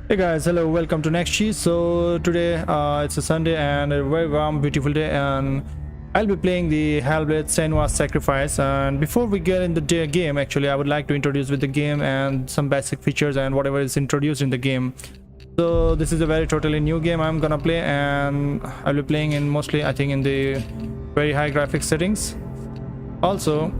Hey guys, hello, welcome to Nex-G. So today it's a Sunday and a very warm, beautiful day, and I'll be playing the HELLBLADE Senua Sacrifice. And before we get in the game, actually, I would like to introduce with the game and some basic features and whatever is introduced in the game. So this is a very totally new game I'm gonna play, and I'll be playing in mostly, I think, in the very high graphics settings. Also,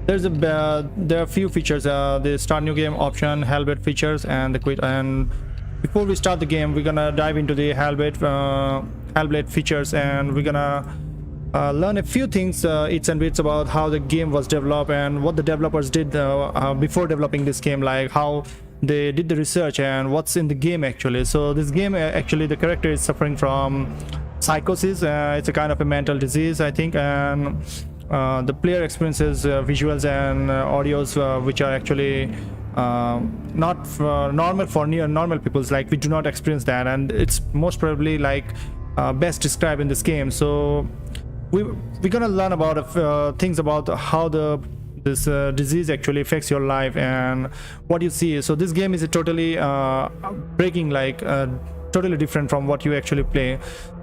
there are a few features, the start new game option, HELLBLADE features, and the quit. And before we start the game, we're gonna dive into the HELLBLADE features, and we're gonna learn a few things, its and bits, about how the game was developed and what the developers did before developing this game, like how they did the research and what's in the game actually. So this game, actually, the character is suffering from psychosis. It's a kind of a mental disease, I think, and the player experiences visuals and audios which are actually not normal for normal peoples. Like, we do not experience that, and it's most probably like best described in this game. So we're gonna learn about things about how this disease actually affects your life and what you see. So this game is a totally breaking, like totally different from what you actually play.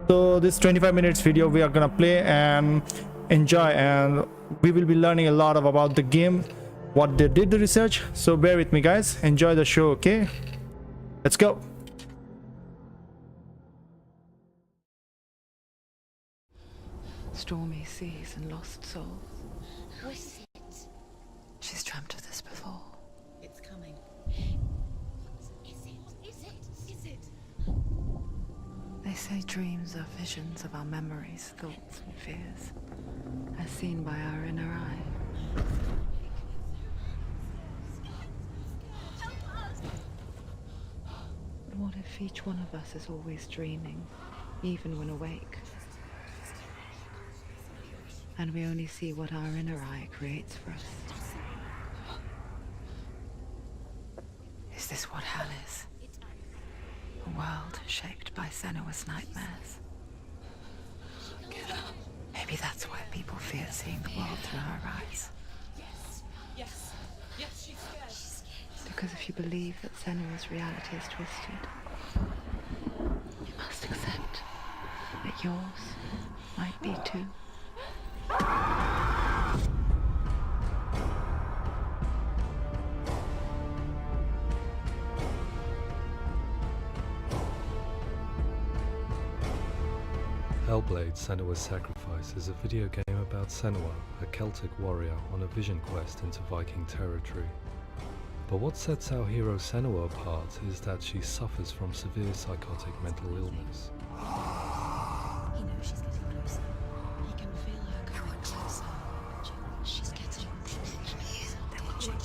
So this 25 minutes video we are gonna play and enjoy, and we will be learning a lot about the game, what they did the research. So bear with me, guys, enjoy the show. Okay, let's go. Stormy seas and lost souls. Who is it? She's dreamt of this before. It's coming. Is it? Is it? Is it? They say dreams are visions of our memories, thoughts and fears, as seen by our inner eye. But what if each one of us is always dreaming, even when awake? And we only see what our inner eye creates for us. Is this what hell is? A world shaped by Senua's nightmares. Maybe that's why people fear seeing the world through her eyes. Yes, she's scared. Because if you believe that Senua's reality is twisted, you must accept that yours might be too. HELLBLADE Senua's Sacrifice is a video game about Senua, a Celtic warrior on a vision quest into Viking territory. But what sets our hero Senua apart is that she suffers from severe psychotic mental illness. He knows she's getting closer. He can feel her coming closer. She's getting closer. They're watching.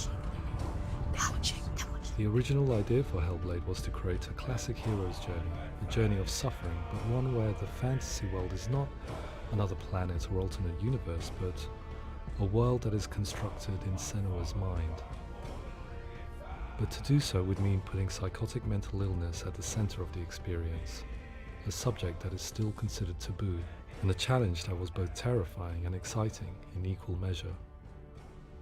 The original idea for HELLBLADE was to create a classic hero's journey, a journey of suffering, but one where the fantasy world is not another planet or alternate universe, but a world that is constructed in Senua's mind. But to do so would mean putting psychotic mental illness at the center of the experience, a subject that is still considered taboo, and a challenge that was both terrifying and exciting in equal measure.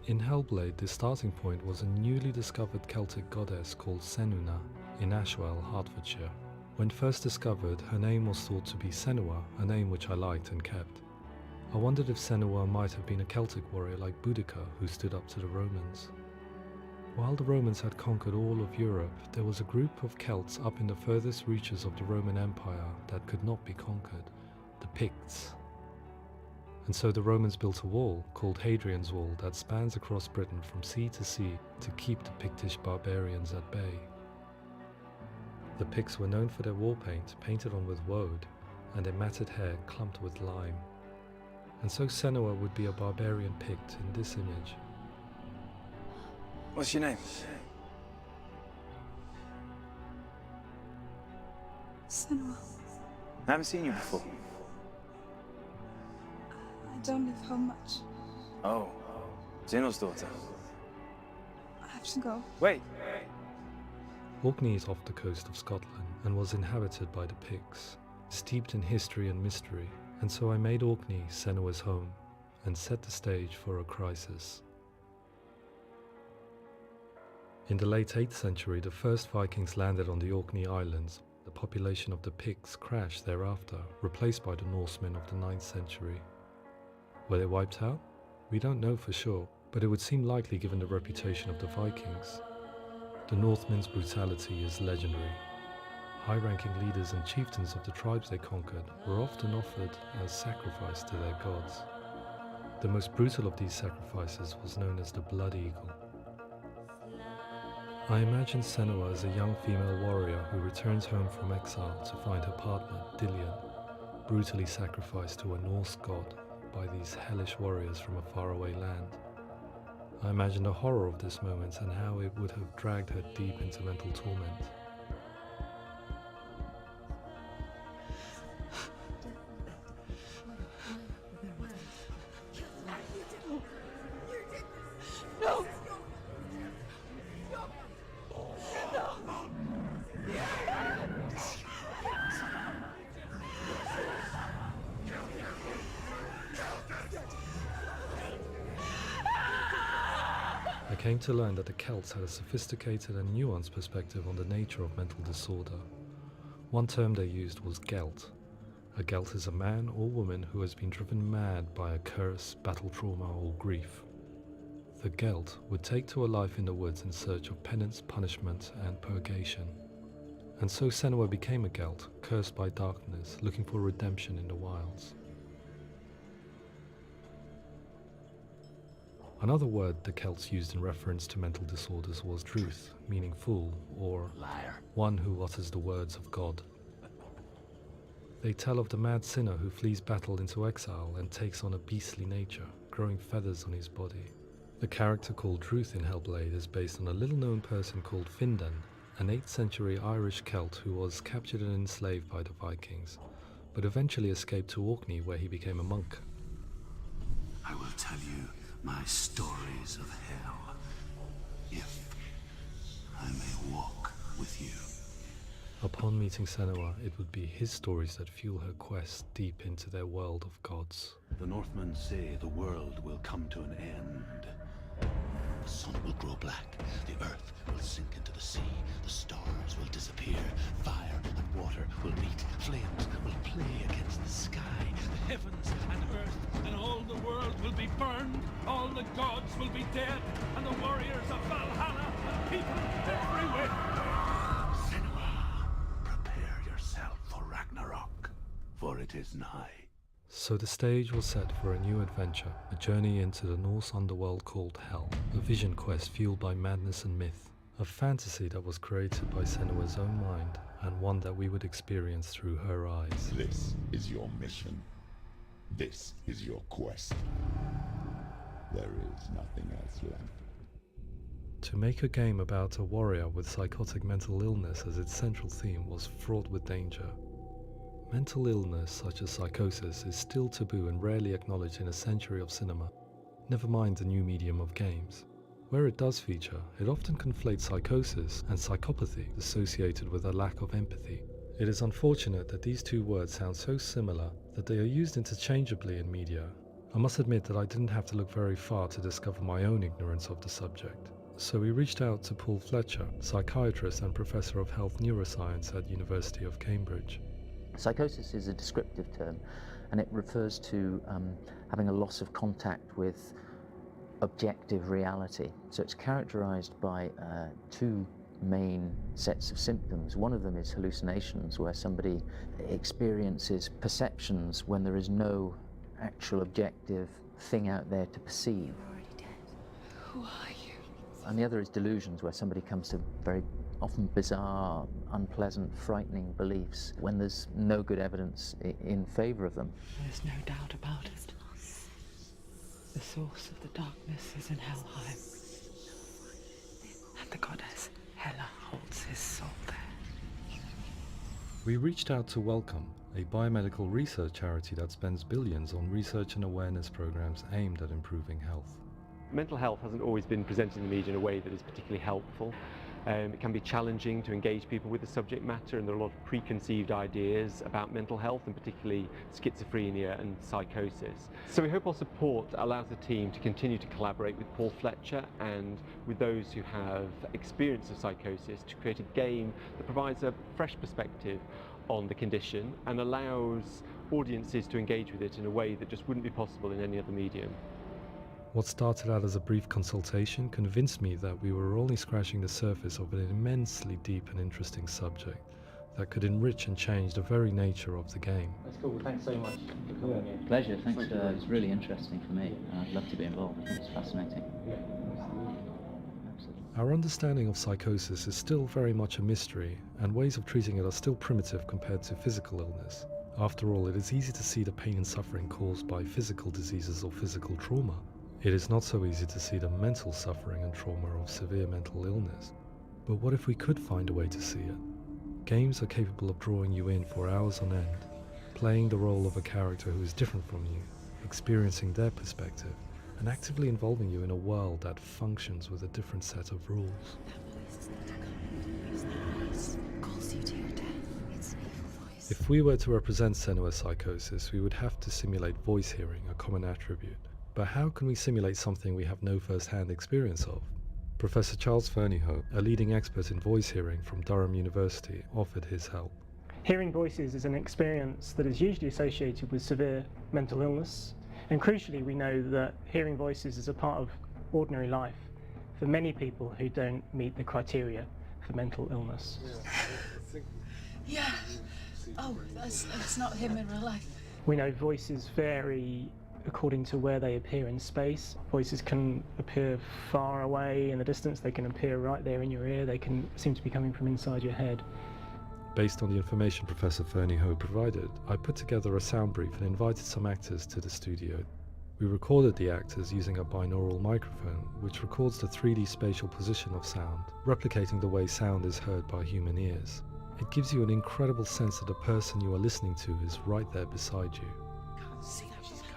In HELLBLADE, the starting point was a newly discovered Celtic goddess called Senua in Ashwell, Hertfordshire. When first discovered, her name was thought to be Senua, a name which I liked and kept. I wondered if Senua might have been a Celtic warrior like Boudica, who stood up to the Romans. While the Romans had conquered all of Europe, there was a group of Celts up in the furthest reaches of the Roman Empire that could not be conquered, the Picts. And so the Romans built a wall, called Hadrian's Wall, that spans across Britain from sea to sea to keep the Pictish barbarians at bay. The Picts were known for their war paint, painted on with woad, and their matted hair clumped with lime. And so Senua would be a barbarian Pict in this image. What's your name? Senua. I haven't seen you before. I don't live home much. Oh, Zeno's daughter. I have to go. Wait. Orkney is off the coast of Scotland and was inhabited by the Picts, steeped in history and mystery, and so I made Orkney Senua's home and set the stage for a crisis. In the late 8th century, the first Vikings landed on the Orkney Islands. The population of the Picts crashed thereafter, replaced by the Norsemen of the 9th century. Were they wiped out? We don't know for sure, but it would seem likely given the reputation of the Vikings. The Northmen's brutality is legendary. High-ranking leaders and chieftains of the tribes they conquered were often offered as sacrifice to their gods. The most brutal of these sacrifices was known as the Blood Eagle. I imagine Senua as a young female warrior who returns home from exile to find her partner, Dillion, brutally sacrificed to a Norse god by these hellish warriors from a faraway land. I imagine the horror of this moment and how it would have dragged her deep into mental torment. I came to learn that the Celts had a sophisticated and nuanced perspective on the nature of mental disorder. One term they used was Gelt. A Gelt is a man or woman who has been driven mad by a curse, battle trauma, or grief. The Gelt would take to a life in the woods in search of penance, punishment, and purgation. And so Senua became a Gelt, cursed by darkness, looking for redemption in the wilds. Another word the Celts used in reference to mental disorders was Druth, meaning fool, or liar, one who utters the words of God. They tell of the mad sinner who flees battle into exile and takes on a beastly nature, growing feathers on his body. The character called Druth in HELLBLADE is based on a little-known person called Findan, an 8th century Irish Celt who was captured and enslaved by the Vikings, but eventually escaped to Orkney where he became a monk. I will tell you my stories of hell, if I may walk with you. Upon meeting Senua, it would be his stories that fuel her quest deep into their world of gods. The Northmen say the world will come to an end. The sun will grow black, the earth will sink into the sea, the stars will disappear, fire and water will meet, flames will play against the sky, the heavens and earth and all the world will be burned, all the gods will be dead, and the warriors of Valhalla and people everywhere. Senua, prepare yourself for Ragnarok, for it is nigh. So the stage was set for a new adventure, a journey into the Norse underworld called Hell, a vision quest fueled by madness and myth, a fantasy that was created by Senua's own mind, and one that we would experience through her eyes. This is your mission. This is your quest. There is nothing else left. To make a game about a warrior with psychotic mental illness as its central theme was fraught with danger. Mental illness such as psychosis is still taboo and rarely acknowledged in a century of cinema, never mind the new medium of games. Where it does feature, it often conflates psychosis and psychopathy associated with a lack of empathy. It is unfortunate that these two words sound so similar that they are used interchangeably in media. I must admit that I didn't have to look very far to discover my own ignorance of the subject. So we reached out to Paul Fletcher, psychiatrist and professor of health neuroscience at University of Cambridge. Psychosis is a descriptive term, and it refers to having a loss of contact with objective reality. So it's characterized by two main sets of symptoms. One of them is hallucinations, where somebody experiences perceptions when there is no actual objective thing out there to perceive. You're already dead. Who are you? And the other is delusions, where somebody comes to very often bizarre, unpleasant, frightening beliefs when there's no good evidence in favor of them. There's no doubt about it. The source of the darkness is in Helheim. And the goddess Hela holds his soul there. We reached out to Welcome, a biomedical research charity that spends billions on research and awareness programs aimed at improving health. Mental health hasn't always been presented in the media in a way that is particularly helpful. It can be challenging to engage people with the subject matter, and there are a lot of preconceived ideas about mental health, and particularly schizophrenia and psychosis. So we hope our support allows the team to continue to collaborate with Paul Fletcher and with those who have experience of psychosis to create a game that provides a fresh perspective on the condition and allows audiences to engage with it in a way that just wouldn't be possible in any other medium. What started out as a brief consultation convinced me that we were only scratching the surface of an immensely deep and interesting subject that could enrich and change the very nature of the game. That's cool. Thanks so much for coming in. Pleasure, thanks. It's really interesting for me. I'd love to be involved. It's fascinating. Absolutely. Our understanding of psychosis is still very much a mystery, and ways of treating it are still primitive compared to physical illness. After all, it is easy to see the pain and suffering caused by physical diseases or physical trauma. It is not so easy to see the mental suffering and trauma of severe mental illness. But what if we could find a way to see it? Games are capable of drawing you in for hours on end, playing the role of a character who is different from you, experiencing their perspective, and actively involving you in a world that functions with a different set of rules. If we were to represent Senua psychosis, we would have to simulate voice hearing, a common attribute. But how can we simulate something we have no first-hand experience of? Professor Charles Fernyhough, a leading expert in voice hearing from Durham University, offered his help. Hearing voices is an experience that is usually associated with severe mental illness, and crucially we know that hearing voices is a part of ordinary life for many people who don't meet the criteria for mental illness. Yeah. Oh, that's not him in real life. We know voices vary according to where they appear in space. Voices can appear far away in the distance, they can appear right there in your ear, they can seem to be coming from inside your head. Based on the information Professor Fernyhough provided, I put together a sound brief and invited some actors to the studio. We recorded the actors using a binaural microphone, which records the 3D spatial position of sound, replicating the way sound is heard by human ears. It gives you an incredible sense that the person you are listening to is right there beside you. Can't see how she's going.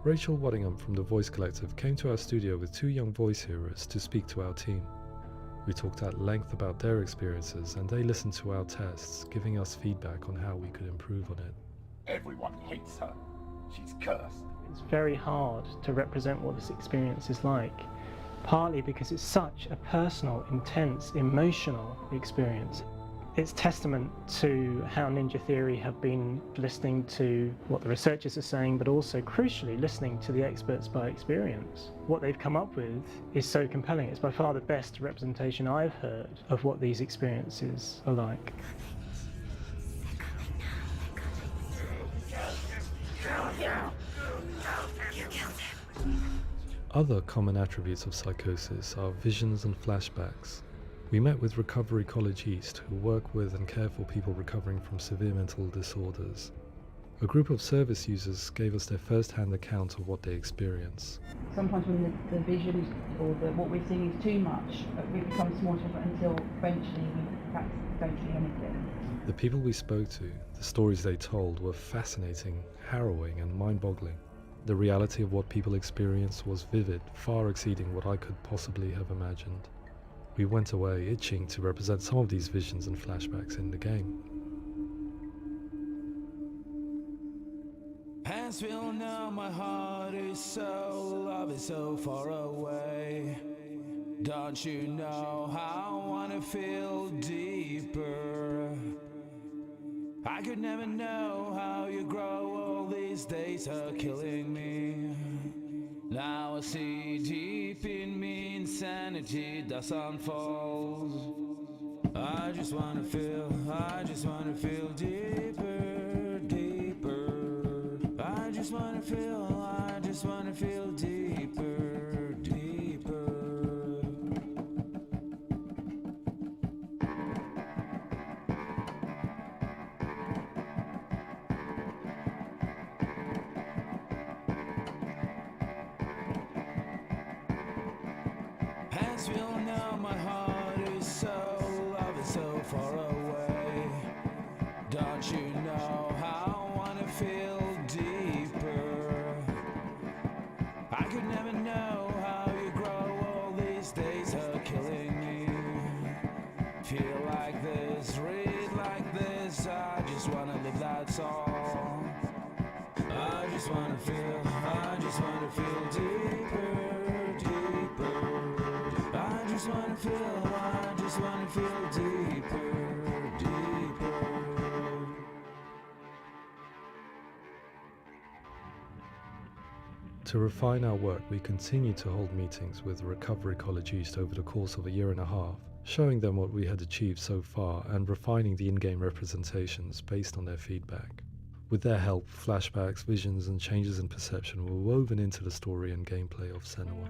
Rachel Waddingham from the Voice Collective came to our studio with 2 young voice hearers to speak to our team. We talked at length about their experiences, and they listened to our tests, giving us feedback on how we could improve on it. Everyone hates her. She's cursed. It's very hard to represent what this experience is like, partly because it's such a personal, intense, emotional experience. It's testament to how Ninja Theory have been listening to what the researchers are saying, but also crucially listening to the experts by experience. What they've come up with is so compelling. It's by far the best representation I've heard of what these experiences are like. Other common attributes of psychosis are visions and flashbacks. We met with Recovery College East, who work with and care for people recovering from severe mental disorders. A group of service users gave us their first-hand account of what they experience. Sometimes when the visions or what we're seeing is too much, we become small until eventually we perhaps don't see anything. The people we spoke to, the stories they told, were fascinating, harrowing and mind-boggling. The reality of what people experienced was vivid, far exceeding what I could possibly have imagined. We went away itching to represent some of these visions and flashbacks in the game. As we all know, my heart is so, love is so far away. Don't you know how I wanna feel deeper? I could never know how you grow, all these days are killing me. Now I see deep in me insanity does unfold. I just wanna feel deeper, deeper. I just wanna feel deeper, deeper. As we all know, my heart is so, love is so far away. Don't you know how I wanna feel deeper? wanna feel, I just wanna feel deeper, deeper. To refine our work, we continue to hold meetings with Recovery College East over the course of a year and a half, showing them what we had achieved so far and refining the in-game representations based on their feedback. With their help, flashbacks, visions and changes in perception were woven into the story and gameplay of Senua.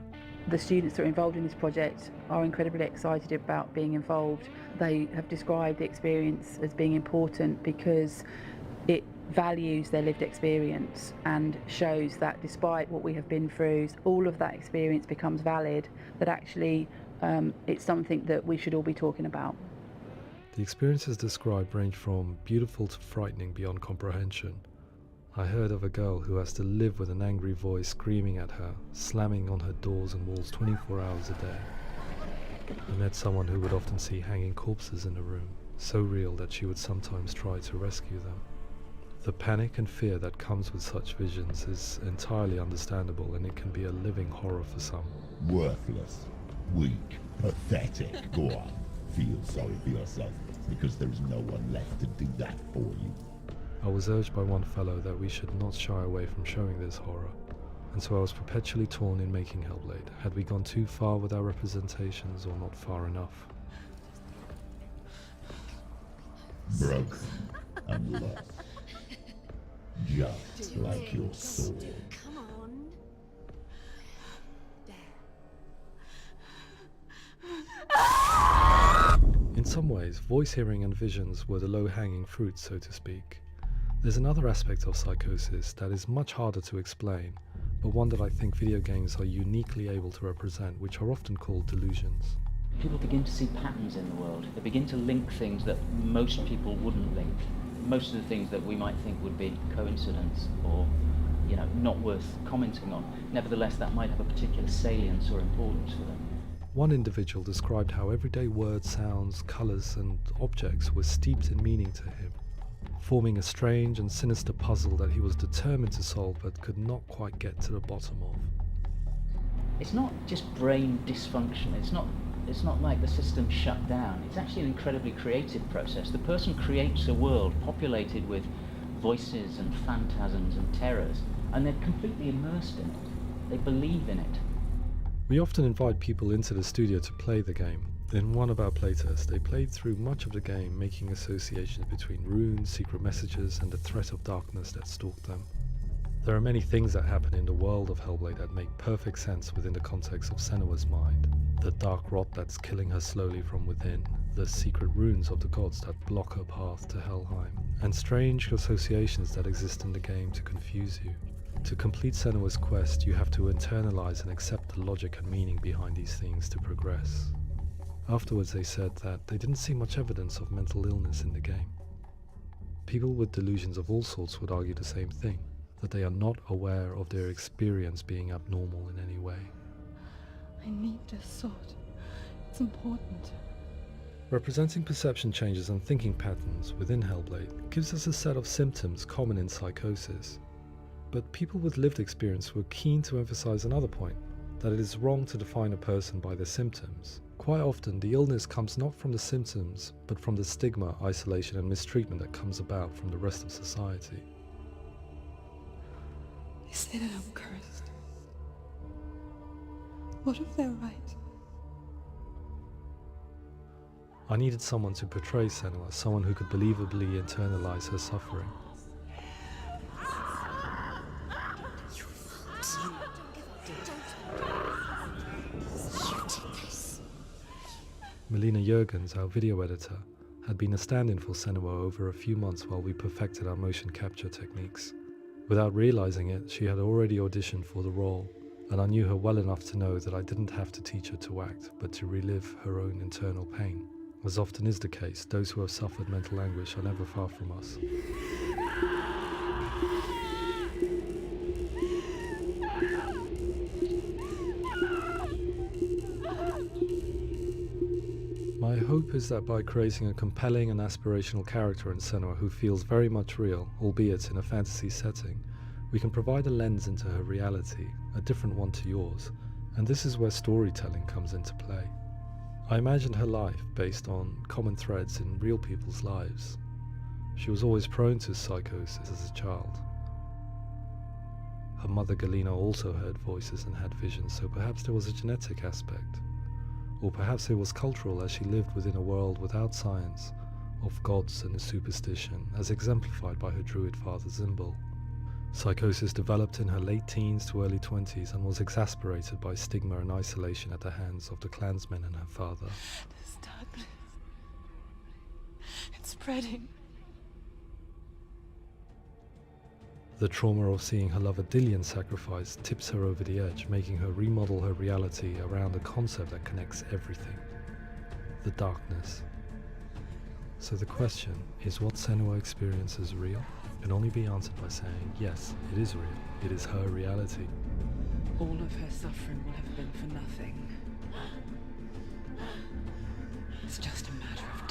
The students that are involved in this project are incredibly excited about being involved. They have described the experience as being important because it values their lived experience and shows that despite what we have been through, all of that experience becomes valid, that actually it's something that we should all be talking about. The experiences described range from beautiful to frightening beyond comprehension. I heard of a girl who has to live with an angry voice screaming at her, slamming on her doors and walls 24 hours a day. I met someone who would often see hanging corpses in a room, so real that she would sometimes try to rescue them. The panic and fear that comes with such visions is entirely understandable, and it can be a living horror for some. Worthless, weak, pathetic. Go on, feel sorry for yourself, because there is no one left to do that for you. I was urged by one fellow that we should not shy away from showing this horror, and so I was perpetually torn in making Hellblade. Had we gone too far with our representations or not far enough? Broken and lost. Just like your soul. Come on. In some ways, voice hearing and visions were the low-hanging fruit, so to speak. There's another aspect of psychosis that is much harder to explain, but one that I think video games are uniquely able to represent, which are often called delusions. People begin to see patterns in the world. They begin to link things that most people wouldn't link. Most of the things that we might think would be coincidence or, not worth commenting on. Nevertheless, that might have a particular salience or importance for them. One individual described how everyday words, sounds, colours and objects were steeped in meaning to him, forming a strange and sinister puzzle that he was determined to solve but could not quite get to the bottom of. It's not just brain dysfunction. It's not like the system shut down. It's actually an incredibly creative process. The person creates a world populated with voices and phantasms and terrors, and they're completely immersed in it. They believe in it. We often invite people into the studio to play the game. In one of our playtests, they played through much of the game, making associations between runes, secret messages, and the threat of darkness that stalked them. There are many things that happen in the world of Hellblade that make perfect sense within the context of Senua's mind. The dark rot that's killing her slowly from within, the secret runes of the gods that block her path to Helheim, and strange associations that exist in the game to confuse you. To complete Senua's quest, you have to internalize and accept the logic and meaning behind these things to progress. Afterwards, they said that they didn't see much evidence of mental illness in the game. People with delusions of all sorts would argue the same thing, that they are not aware of their experience being abnormal in any way. I need this sword. It's important. Representing perception changes and thinking patterns within Hellblade gives us a set of symptoms common in psychosis. But people with lived experience were keen to emphasize another point, that it is wrong to define a person by their symptoms. Quite often, the illness comes not from the symptoms, but from the stigma, isolation and mistreatment that comes about from the rest of society. They say that I'm cursed. What if they're right? I needed someone to portray Senua, someone who could believably internalize her suffering. Melina Juergens, our video editor, had been a stand-in for Senua over a few months while we perfected our motion capture techniques. Without realizing it, she had already auditioned for the role, and I knew her well enough to know that I didn't have to teach her to act, but to relive her own internal pain. As often is the case, those who have suffered mental anguish are never far from us. My hope is that by creating a compelling and aspirational character in Senua who feels very much real, albeit in a fantasy setting, we can provide a lens into her reality, a different one to yours, and this is where storytelling comes into play. I imagined her life based on common threads in real people's lives. She was always prone to psychosis as a child. Her mother Galina also heard voices and had visions, so perhaps there was a genetic aspect. Or perhaps it was cultural, as she lived within a world without science, of gods and superstition, as exemplified by her druid father Zimbal. Psychosis developed in her late teens to early 20s and was exasperated by stigma and isolation at the hands of the clansmen and her father. There's darkness. It's spreading. The trauma of seeing her lover Dillion sacrificed tips her over the edge, making her remodel her reality around a concept that connects everything: the darkness. So the question is, what Senua experiences real? Can only be answered by saying, yes, it is real. It is her reality. All of her suffering will have been for nothing. It's just a matter of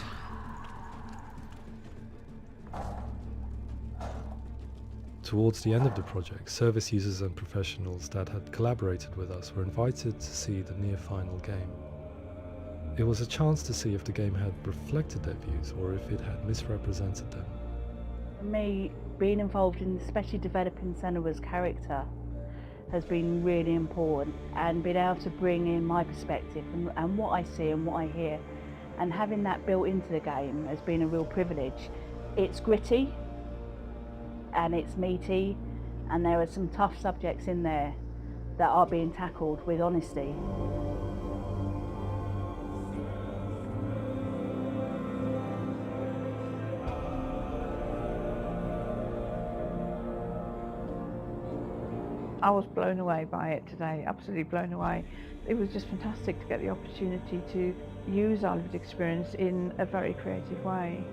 time. Towards the end of the project, service users and professionals that had collaborated with us were invited to see the near-final game. It was a chance to see if the game had reflected their views or if it had misrepresented them. For me, being involved in especially developing Senua's character has been really important, and being able to bring in my perspective and what I see and what I hear, and having that built into the game has been a real privilege. It's gritty and it's meaty, and there are some tough subjects in there that are being tackled with honesty. I was blown away by it today, absolutely blown away. It was just fantastic to get the opportunity to use our lived experience in a very creative way.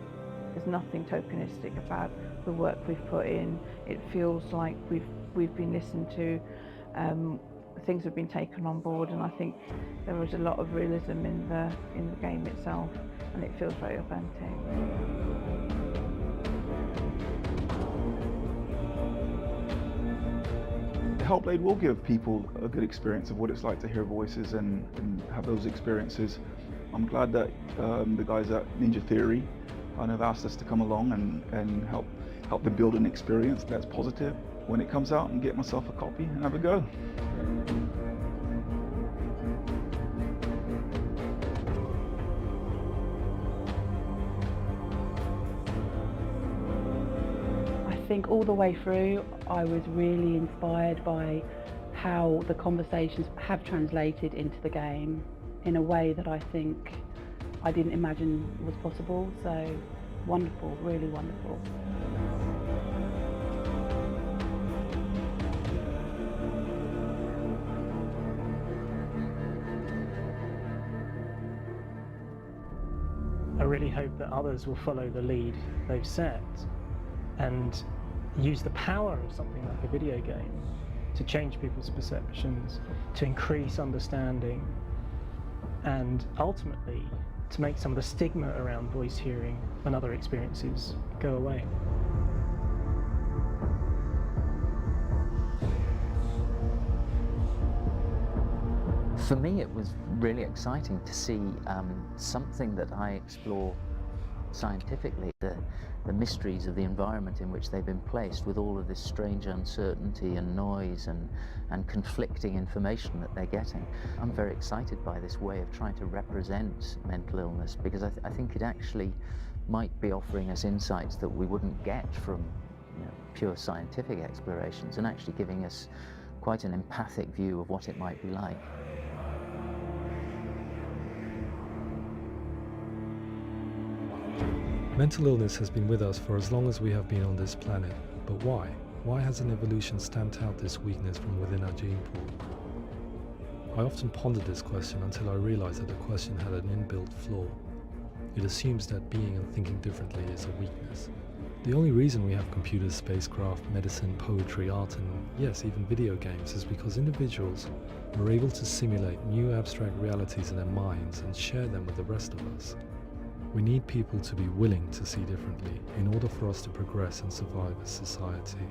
There's nothing tokenistic about the work we've put in. It feels like we've been listened to, things have been taken on board, and I think there was a lot of realism in the game itself, and it feels very authentic. HELLBLADE will give people a good experience of what it's like to hear voices and have those experiences. I'm glad that the guys at Ninja Theory kind of asked us to come along and help them build an experience that's positive when it comes out, and get myself a copy and have a go. I think all the way through I was really inspired by how the conversations have translated into the game in a way that I think I didn't imagine was possible. So wonderful, really wonderful. I really hope that others will follow the lead they've set and use the power of something like a video game to change people's perceptions, to increase understanding, and ultimately to make some of the stigma around voice hearing and other experiences go away. For me, it was really exciting to see something that I explore scientifically, the mysteries of the environment in which they've been placed, with all of this strange uncertainty and noise and conflicting information that they're getting. I'm very excited by this way of trying to represent mental illness, because I think it actually might be offering us insights that we wouldn't get from pure scientific explorations, and actually giving us quite an empathic view of what it might be like. Mental illness has been with us for as long as we have been on this planet, but why? Why hasn't evolution stamped out this weakness from within our gene pool? I often pondered this question until I realized that the question had an inbuilt flaw. It assumes that being and thinking differently is a weakness. The only reason we have computers, spacecraft, medicine, poetry, art, and yes, even video games is because individuals are able to simulate new abstract realities in their minds and share them with the rest of us. We need people to be willing to see differently in order for us to progress and survive as society.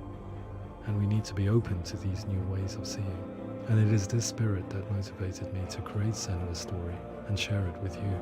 And we need to be open to these new ways of seeing. And it is this spirit that motivated me to create Senua's story and share it with you.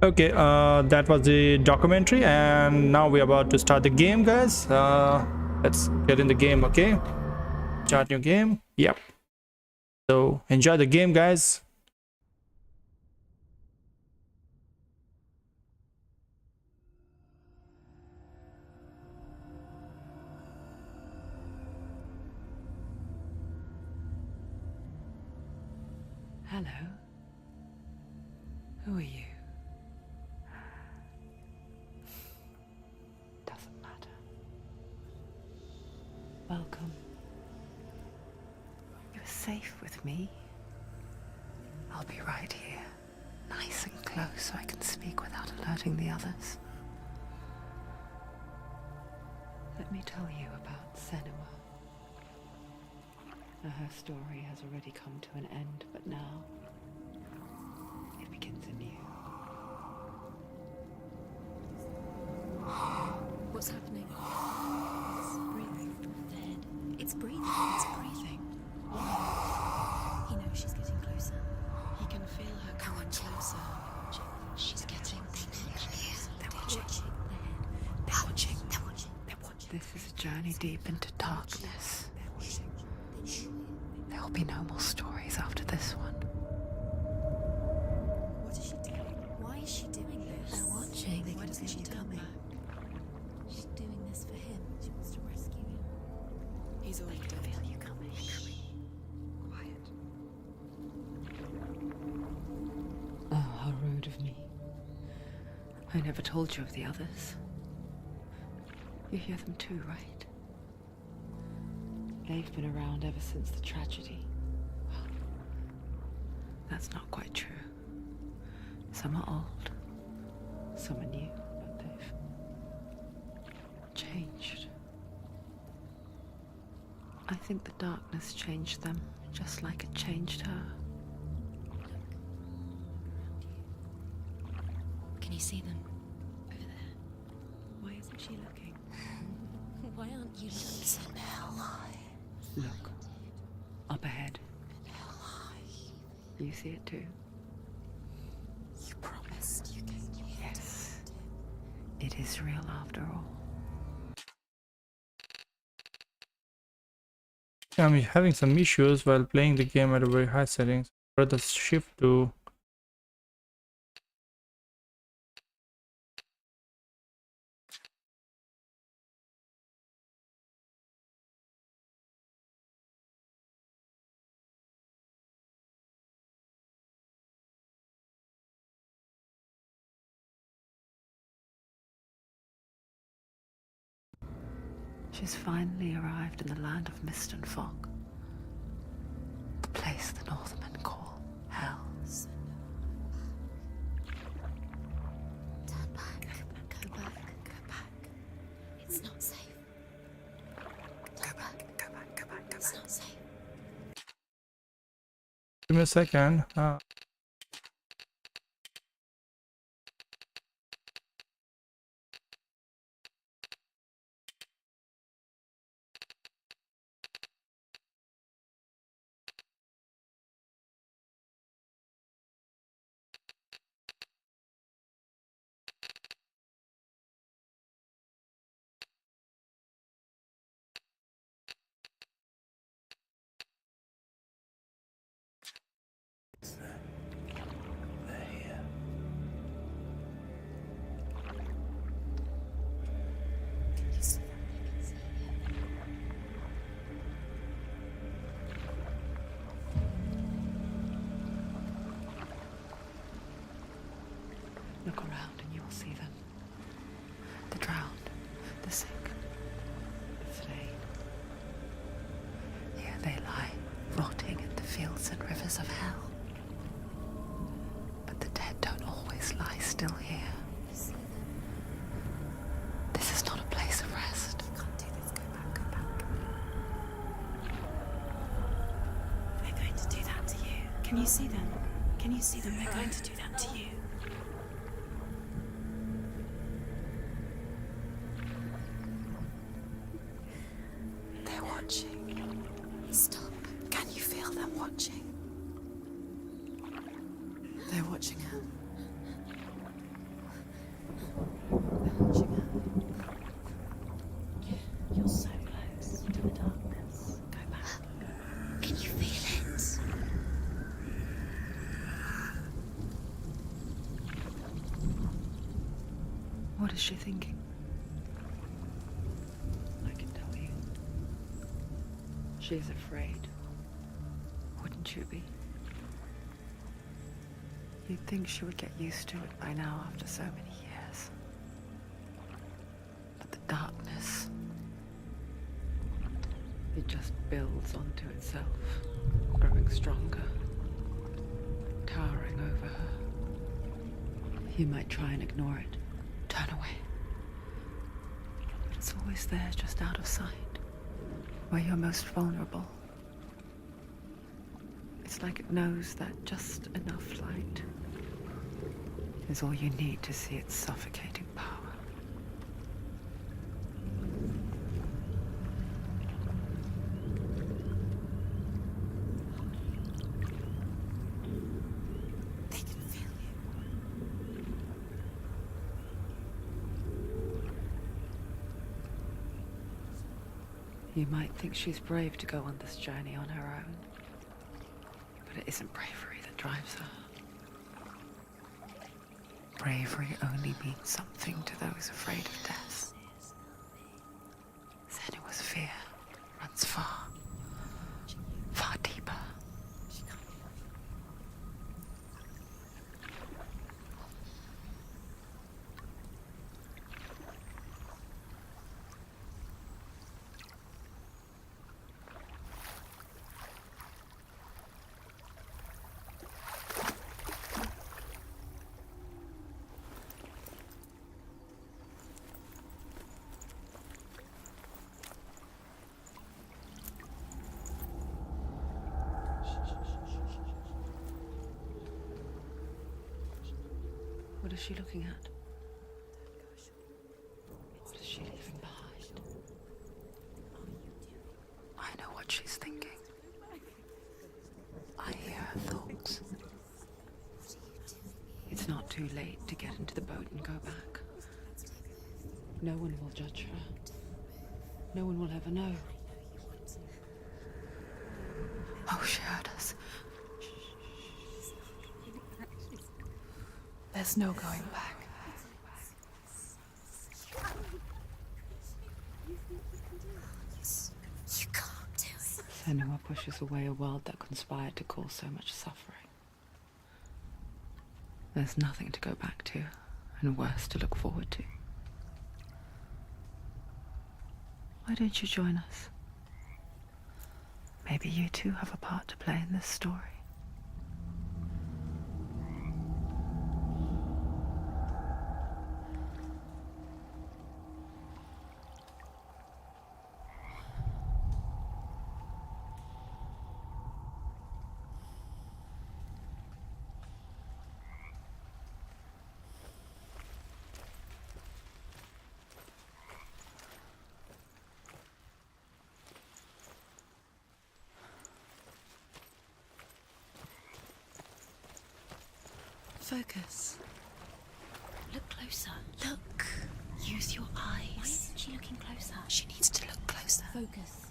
Okay, that was the documentary, and now we're about to start the game, guys. Let's get in the game. Okay, start new game. Yep. So enjoy the game, guys. Hello. Who are you? Doesn't matter. Welcome. You're safe with me. I'll be right here, nice and close so I can speak without alerting the others. Let me tell you about Senua. Her story has already come to an end, but now it begins anew. What's happening? It's breathing. Dead. It's breathing. It's breathing. He knows she's getting closer. He can feel her coming closer. She's getting closer. They're watching. They're watching. They're watching. They're watching. This is a journey deep into darkness. There will be no more stories after this one. What is she doing? Why is she doing this? They're watching. Why doesn't she turn back? She's doing this for him. She wants to rescue him. He's already dead. I feel you coming. Quiet. Oh, how rude of me. I never told you of the others. You hear them too, right? They've been around ever since the tragedy. Well, that's not quite true. Some are old, some are new, but they've changed. I think the darkness changed them, just like it changed her. Can you see them? Over there. Why isn't she looking? Why aren't you looking? Look, up ahead. You see it too? You promised you came here. Yes. It is real after all. I'm having some issues while playing the game at a very high settings. Press the shift to She's finally arrived in the land of mist and fog. The place the Norsemen call Hell. Turn back. Go back. Go back. It's not safe. Go back. Go back. Go back. It's not safe. give me a second. Look around and you will see them. The drowned, the sick, the slain. Here they lie, rotting in the fields and rivers of hell. Can you see them? Can you see them? They're going to do that to you. They're watching. Stop. Can you feel them watching? They're watching her. They're watching her. You're so close to the darkness. Go back. Can you feel it? What is she thinking? I can tell you. She's afraid. Wouldn't you be? You'd think she would get used to it by now after so many years. But the darkness, it just builds onto itself, growing stronger, towering over her. You might try and ignore it, turn away. But it's always there, just out of sight, where you're most vulnerable. It's like it knows that just enough light is all you need to see its suffocating power. They can feel you. You might think she's brave to go on this journey on her own, but it isn't bravery that drives her. Bravery only means something to those afraid of death. Senua's fear runs far, far deeper. What is she looking at? What is she leaving behind? I know what she's thinking. I hear her thoughts. It's not too late to get into the boat and go back. No one will judge her. No one will ever know. Oh, she heard us. There's no going back. You can't do it. Senua pushes away a world that conspired to cause so much suffering. There's nothing to go back to, and worse to look forward to. Why don't you join us? Maybe you too have a part to play in this story. Focus. Look closer. Look. Use your eyes. Why isn't she looking closer? She needs to look closer. Focus.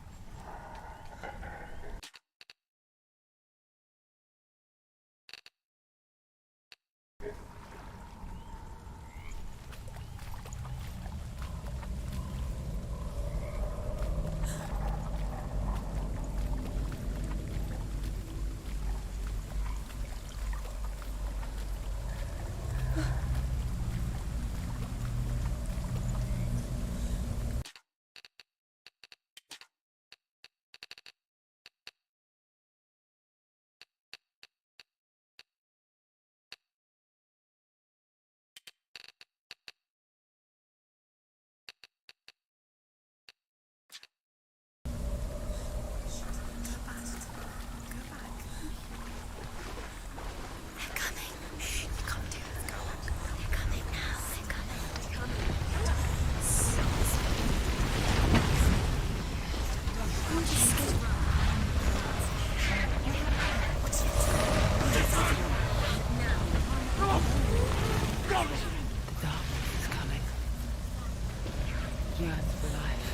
yearns for life,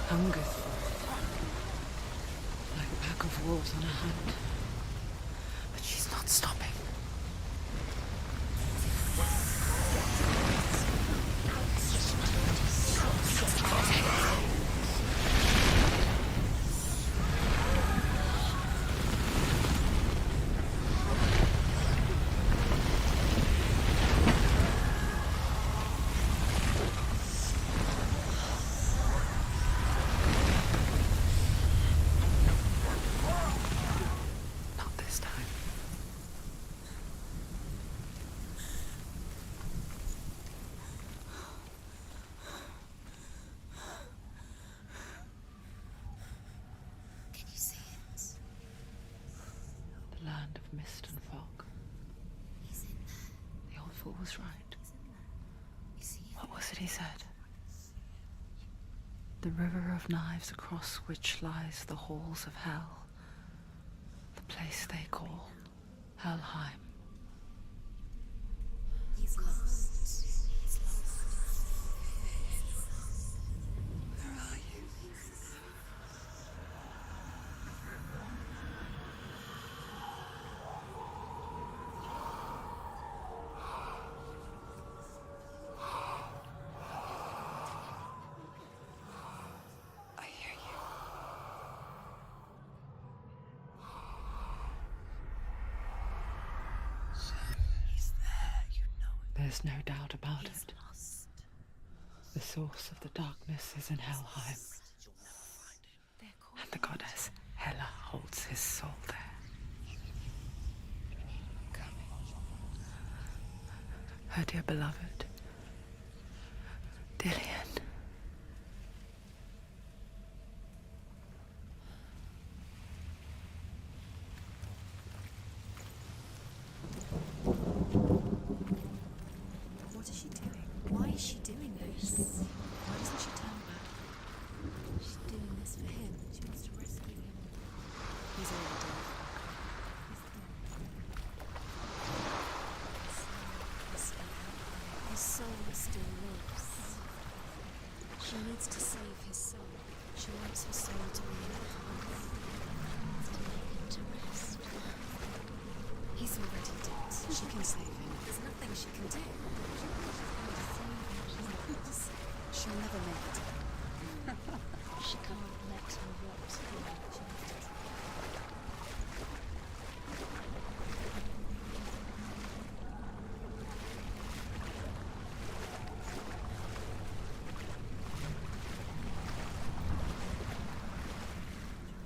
hungers for it, like a pack of wolves on a hunt. But she's not stopping. Land of mist and fog. The old fool was right. What was it he said? The river of knives across which lies the halls of hell. The place they call Helheim. He's lost. He's lost. Where are you? There's no doubt about it. The source of the darkness is in Helheim. And the goddess Hela holds his soul there. Her dear beloved, Dillion. What is she doing? Why is she doing this? Why doesn't she turn back? She's doing this for him. She wants to rescue him. He's already dead. His soul still lives. She needs to save his soul. She wants her soul to be in to rest. He's already dead. She can save him. There's nothing she can do. She'll never make it. She can't let her rot here.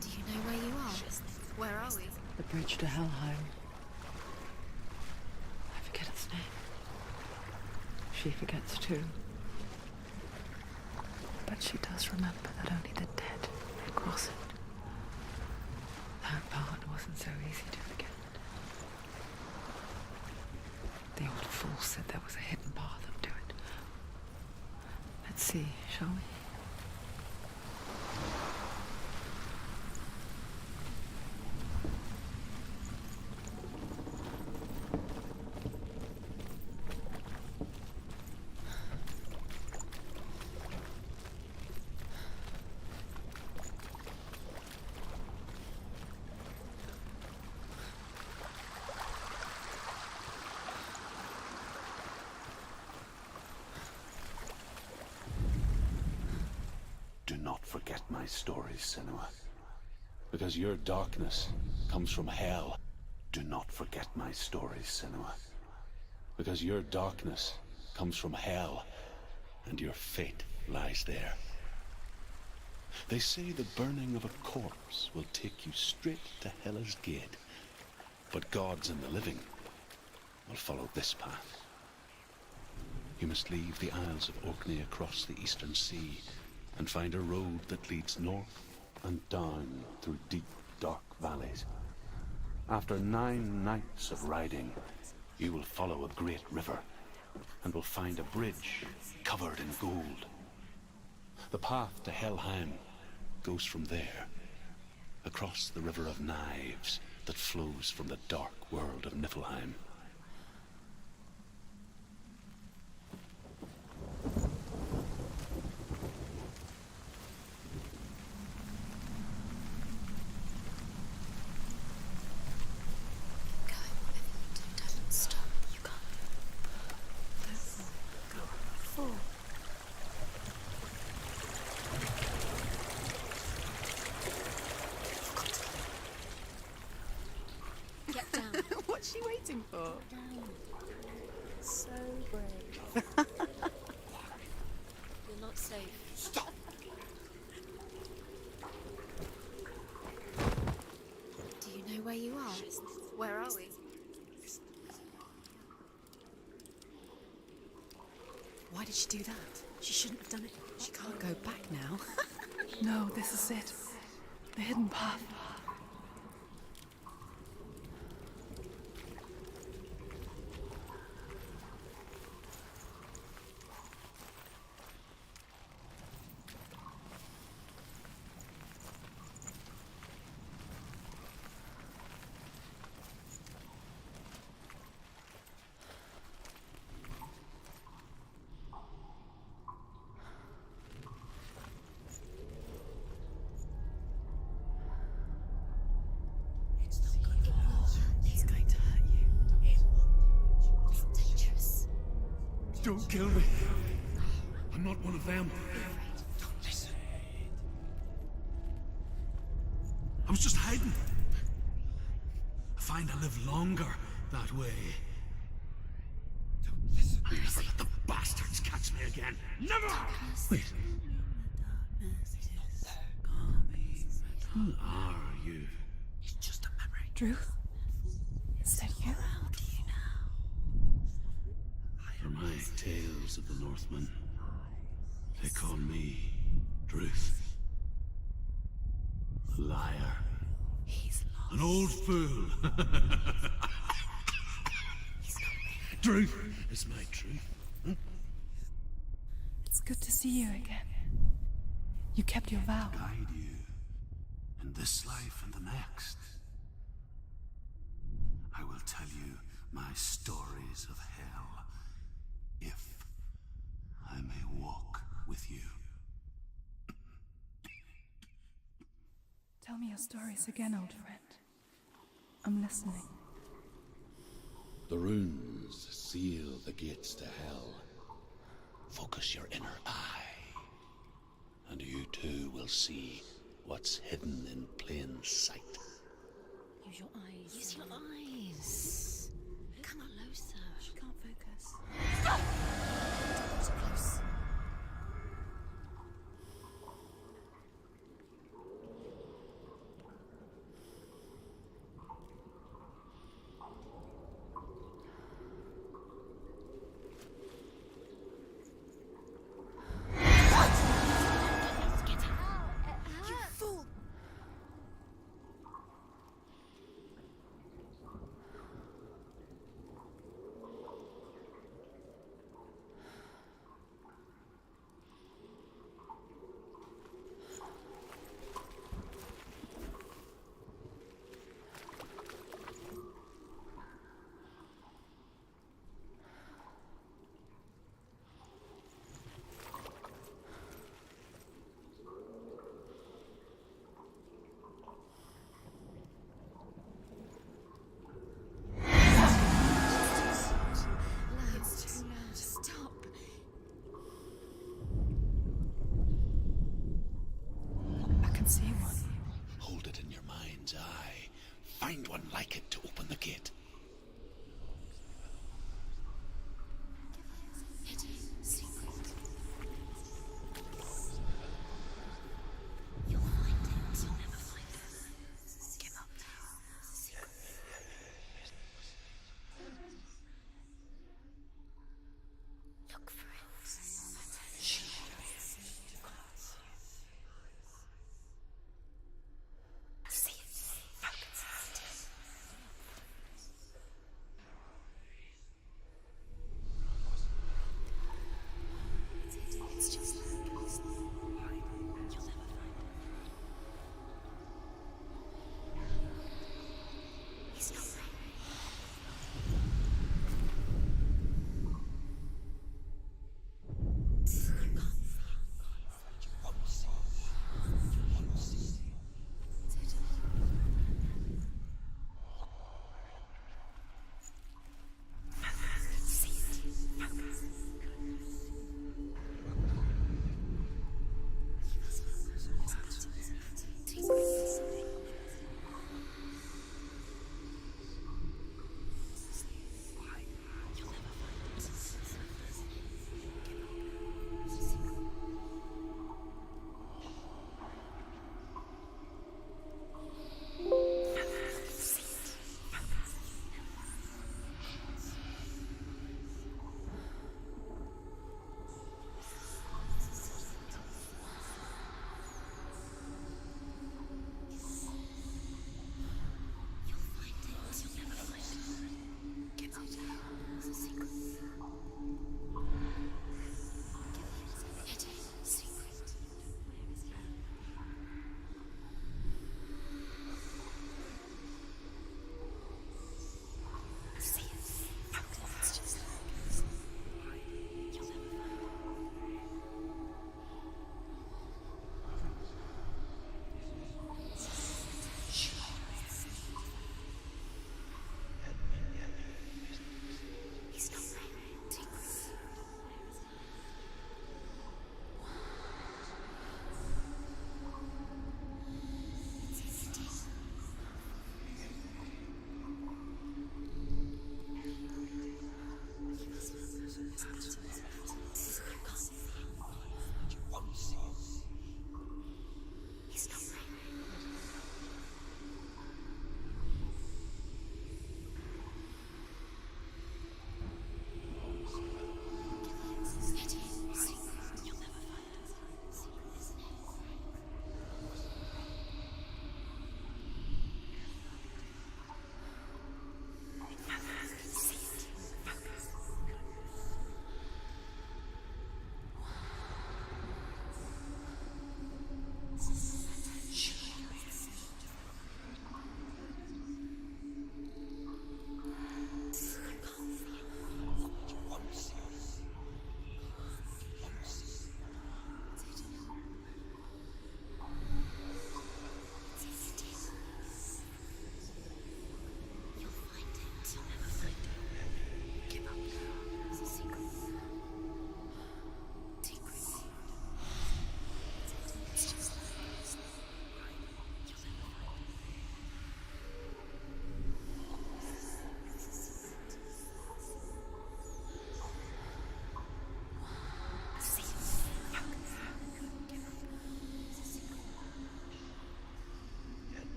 Do you know where you are? Where are we? The bridge to Helheim. I forget its name. She forgets too. But she does remember that only the dead may cross it. That part wasn't so easy to forget. The old fool said there was a hidden path up to it. Let's see, shall we? Do not forget my stories, Senua. Because your darkness comes from hell. Do not forget my stories, Senua. Because your darkness comes from hell, and your fate lies there. They say the burning of a corpse will take you straight to Hela's gate, but gods and the living will follow this path. You must leave the Isles of Orkney across the eastern sea and find a road that leads north and down through deep, dark valleys. After 9 nights of riding, you will follow a great river and will find a bridge covered in gold. The path to Helheim goes from there, across the river of knives that flows from the dark world of Niflheim. You're not safe. Stop! Do you know where you are? Where are we? Why did she do that? She shouldn't have done it. She can't go back now. No, this is it. The hidden path. Don't kill me. I'm not one of them. Don't listen. I was just hiding. I find I live longer that way. Don't listen. I'll never let the bastards catch me again. Never! Wait. Who are you? It's just a memory. Druth? Is that you? For my tales of the Northmen, they call me Druth. A liar. He's lost. An old fool. Druth is my truth. Huh? It's good to see you again. You kept your vow. Guide you in this life and the next. I will tell you my stories of hell, if I may walk with you. Tell me your stories again, old friend. I'm listening. The runes seal the gates to hell. Focus your inner eye, and you too will see what's hidden in plain sight. Use your eyes. Use your eyes. Come closer. She can't focus. Stop! Too close. Find one like it to open the gate. Hidden secret. You'll find it. You'll never find it. Give up now. It's a secret. Look for it. Shh. See it. Focus. It's just you'll never find it. He's not right.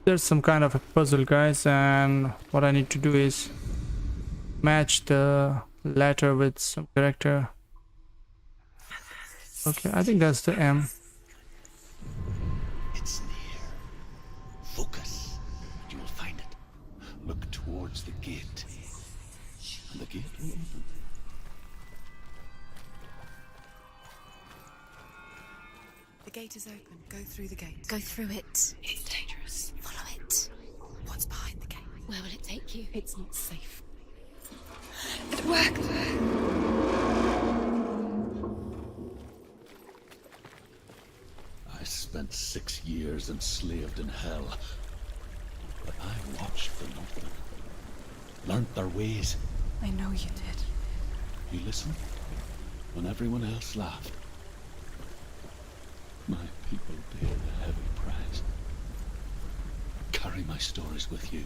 There's some kind of a puzzle, guys, and what I need to do is match the letter with some character. Okay, I think that's the M. It's near. Focus, and you will find it. Look towards the gate, and the gate will open. The gate is open. Go through the gate. Go through it. It's dangerous. Follow it. What's behind the gate? Where will it take you? It's not safe. It worked. I spent 6 years enslaved in hell, but I watched the Northmen, learnt their ways. I know you did. You listened when everyone else laughed. My people paid a heavy price. Carry my stories with you,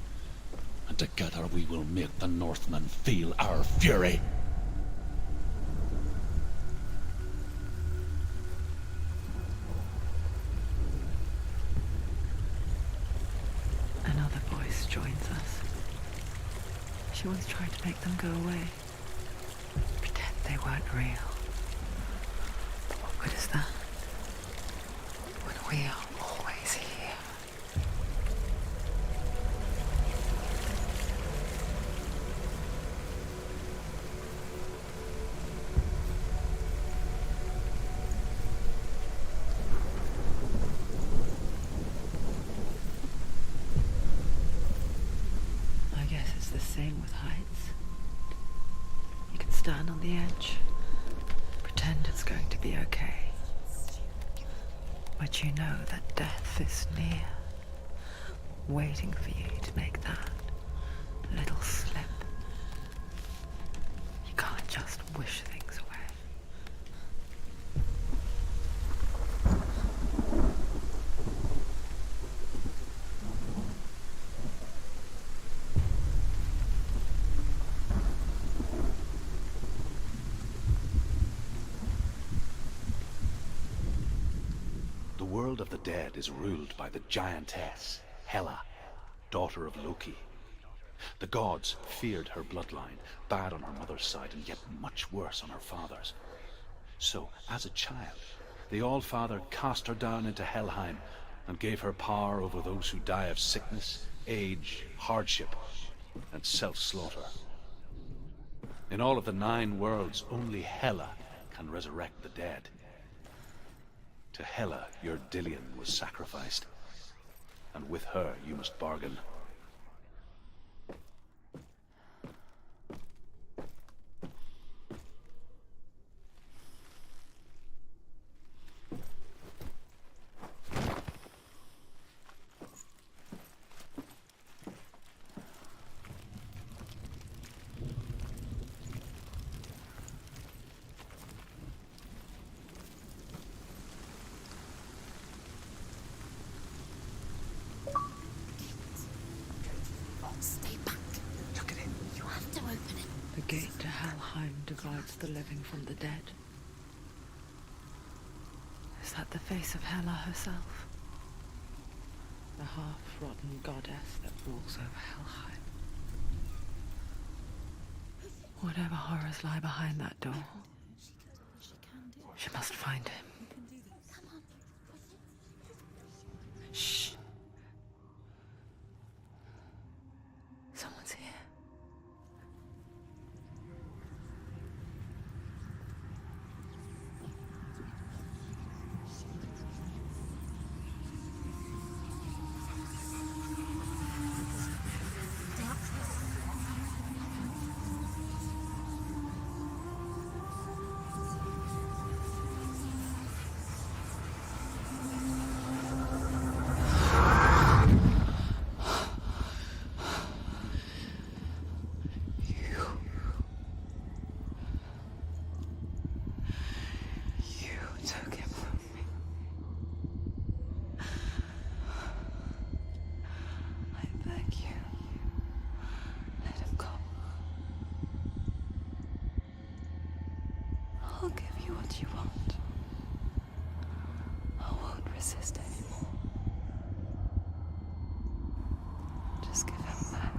and together we will make the Northmen feel our fury. Another voice joins us. She once tried to make them go away. Pretend they weren't real. What good is that? When we are always here. I guess it's the same with heights. You can stand on the edge, pretend it's going to be okay. But you know that death is near, waiting for you to make that little slip. You can't just wish things away. The world of the dead is ruled by the giantess, Hela, daughter of Loki. The gods feared her bloodline, bad on her mother's side and yet much worse on her father's. So, as a child, the All-Father cast her down into Helheim and gave her power over those who die of sickness, age, hardship, and self-slaughter. In all of the 9 worlds, only Hela can resurrect the dead. To Hela, your Dillion was sacrificed, and with her you must bargain. Stay back. Look at it. You have to open it. The gate to Helheim divides the living from the dead. Is that the face of Hela herself? The half-rotten goddess that rules over Helheim. Whatever horrors lie behind that door, she must find him. Shh. Someone's here. I'll give you what you want. I won't resist anymore. Just give him back.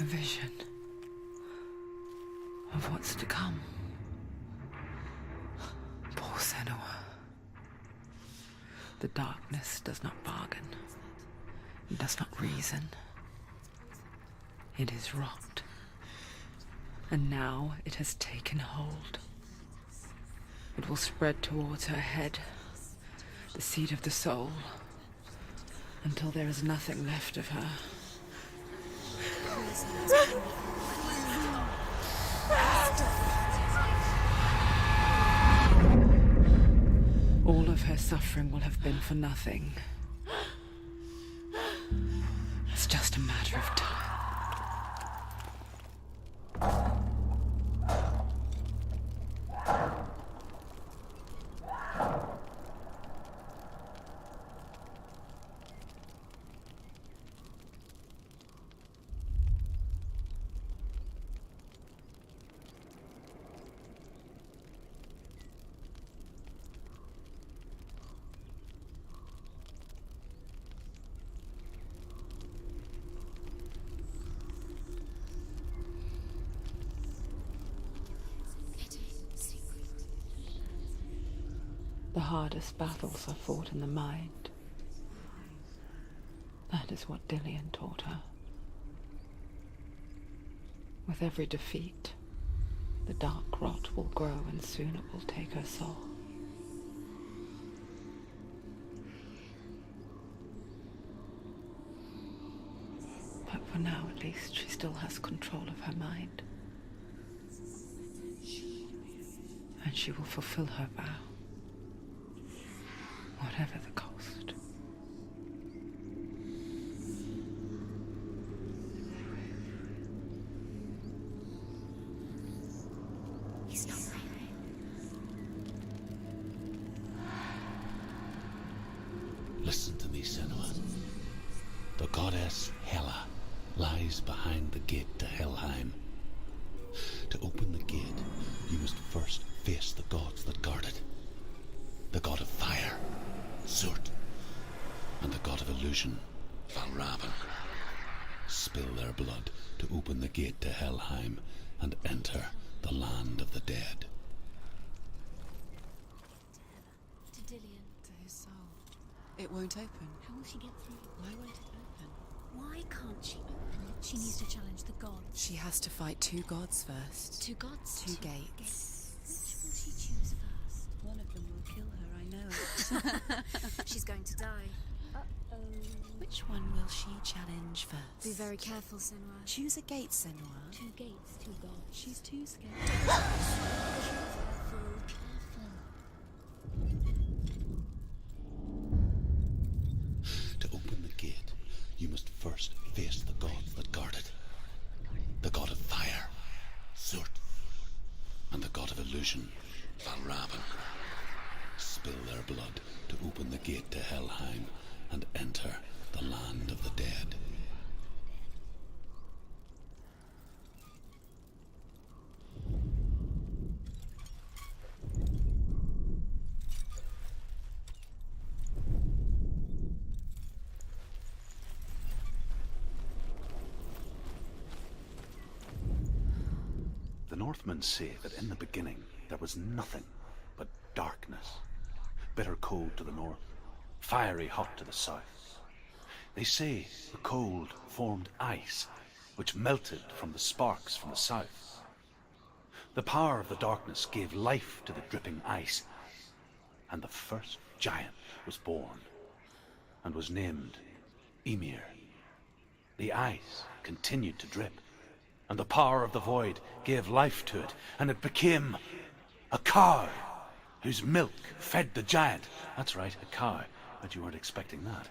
A vision of what's to come. Poor Senua. The darkness does not bargain. It does not reason. It is wrought. And now it has taken hold. It will spread towards her head, the seat of the soul, until there is nothing left of her. All of her suffering will have been for nothing. It's just a matter of time. The hardest battles are fought in the mind. That is what Dillion taught her. With every defeat, the dark rot will grow and soon it will take her soul. But for now, at least, she still has control of her mind. And she will fulfill her vow, whatever the cost. He's not breathing. Listen to me, Senua. The goddess Hela lies behind the gate to Helheim. To open the gate, you must first face the gods that guard it. The god of fire, Surt, and the god of illusion, Valravn. Spill their blood to open the gate to Helheim and enter the land of the dead. To Dillion. To his soul. It won't open. How will she get through? Why won't it open? Why can't she open it? She needs to challenge the gods. She has to fight 2 gods first. 2 gods? 2 gates. Which will she choose first? One of them will kill her, I know it. She's going to die. Uh-oh. Which one will she challenge first? Be very careful, Senua. Choose a gate, Senua. 2 gates, 2 gods. She's too scared. Careful. To open the gate, you must first face the gods that guard it. The god of fire, Surt, and the god of illusion, Valravn. Spill their blood to open the gate to Helheim and enter the land of the dead. The Northmen say that in the beginning there was nothing but darkness. Bitter cold to the north, fiery hot to the south. They say the cold formed ice, which melted from the sparks from the south. The power of the darkness gave life to the dripping ice, and the first giant was born, and was named Ymir. The ice continued to drip, and the power of the void gave life to it, and it became a cow, whose milk fed the giant. That's right, a cow. But you weren't expecting that.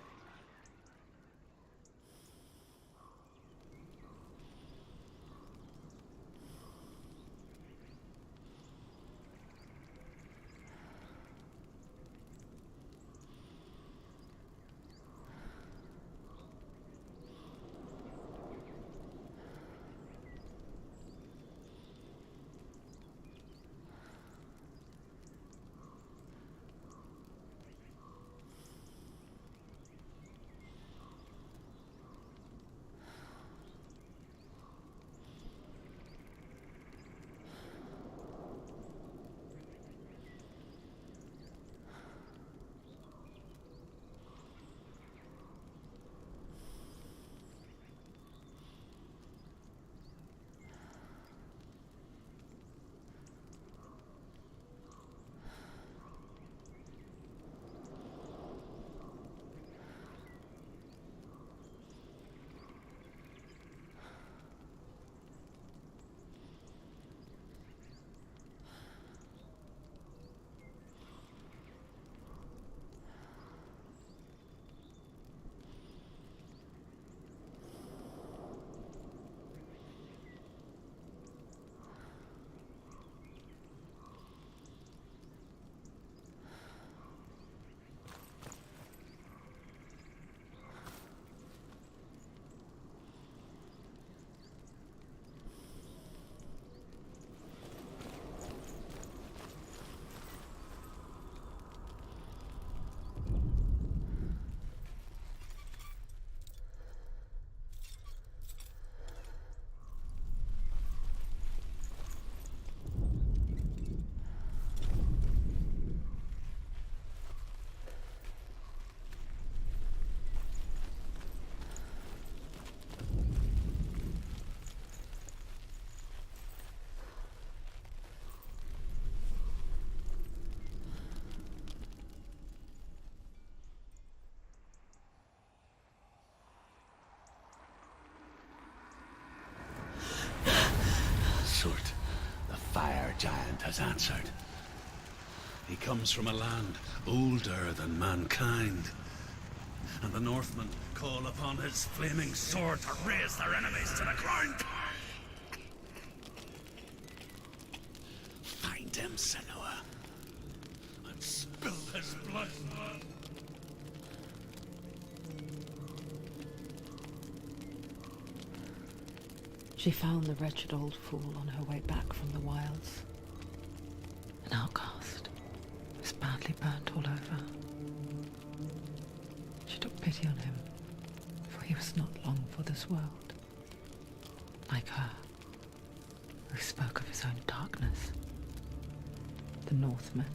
fire giant has answered. He comes from a land older than mankind. And the Northmen call upon his flaming sword to raise their enemies to the ground. Find him, Senua, and spill his blood. She found the wretched old fool on her way back from the wilds. An outcast, was badly burnt all over. She took pity on him, for he was not long for this world. Like her, who spoke of his own darkness. The Northmen.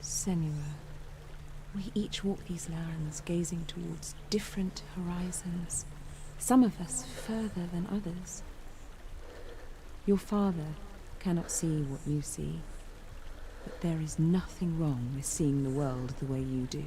Senua, we each walk these lands gazing towards different horizons, some of us further than others. Your father cannot see what you see, but there is nothing wrong with seeing the world the way you do.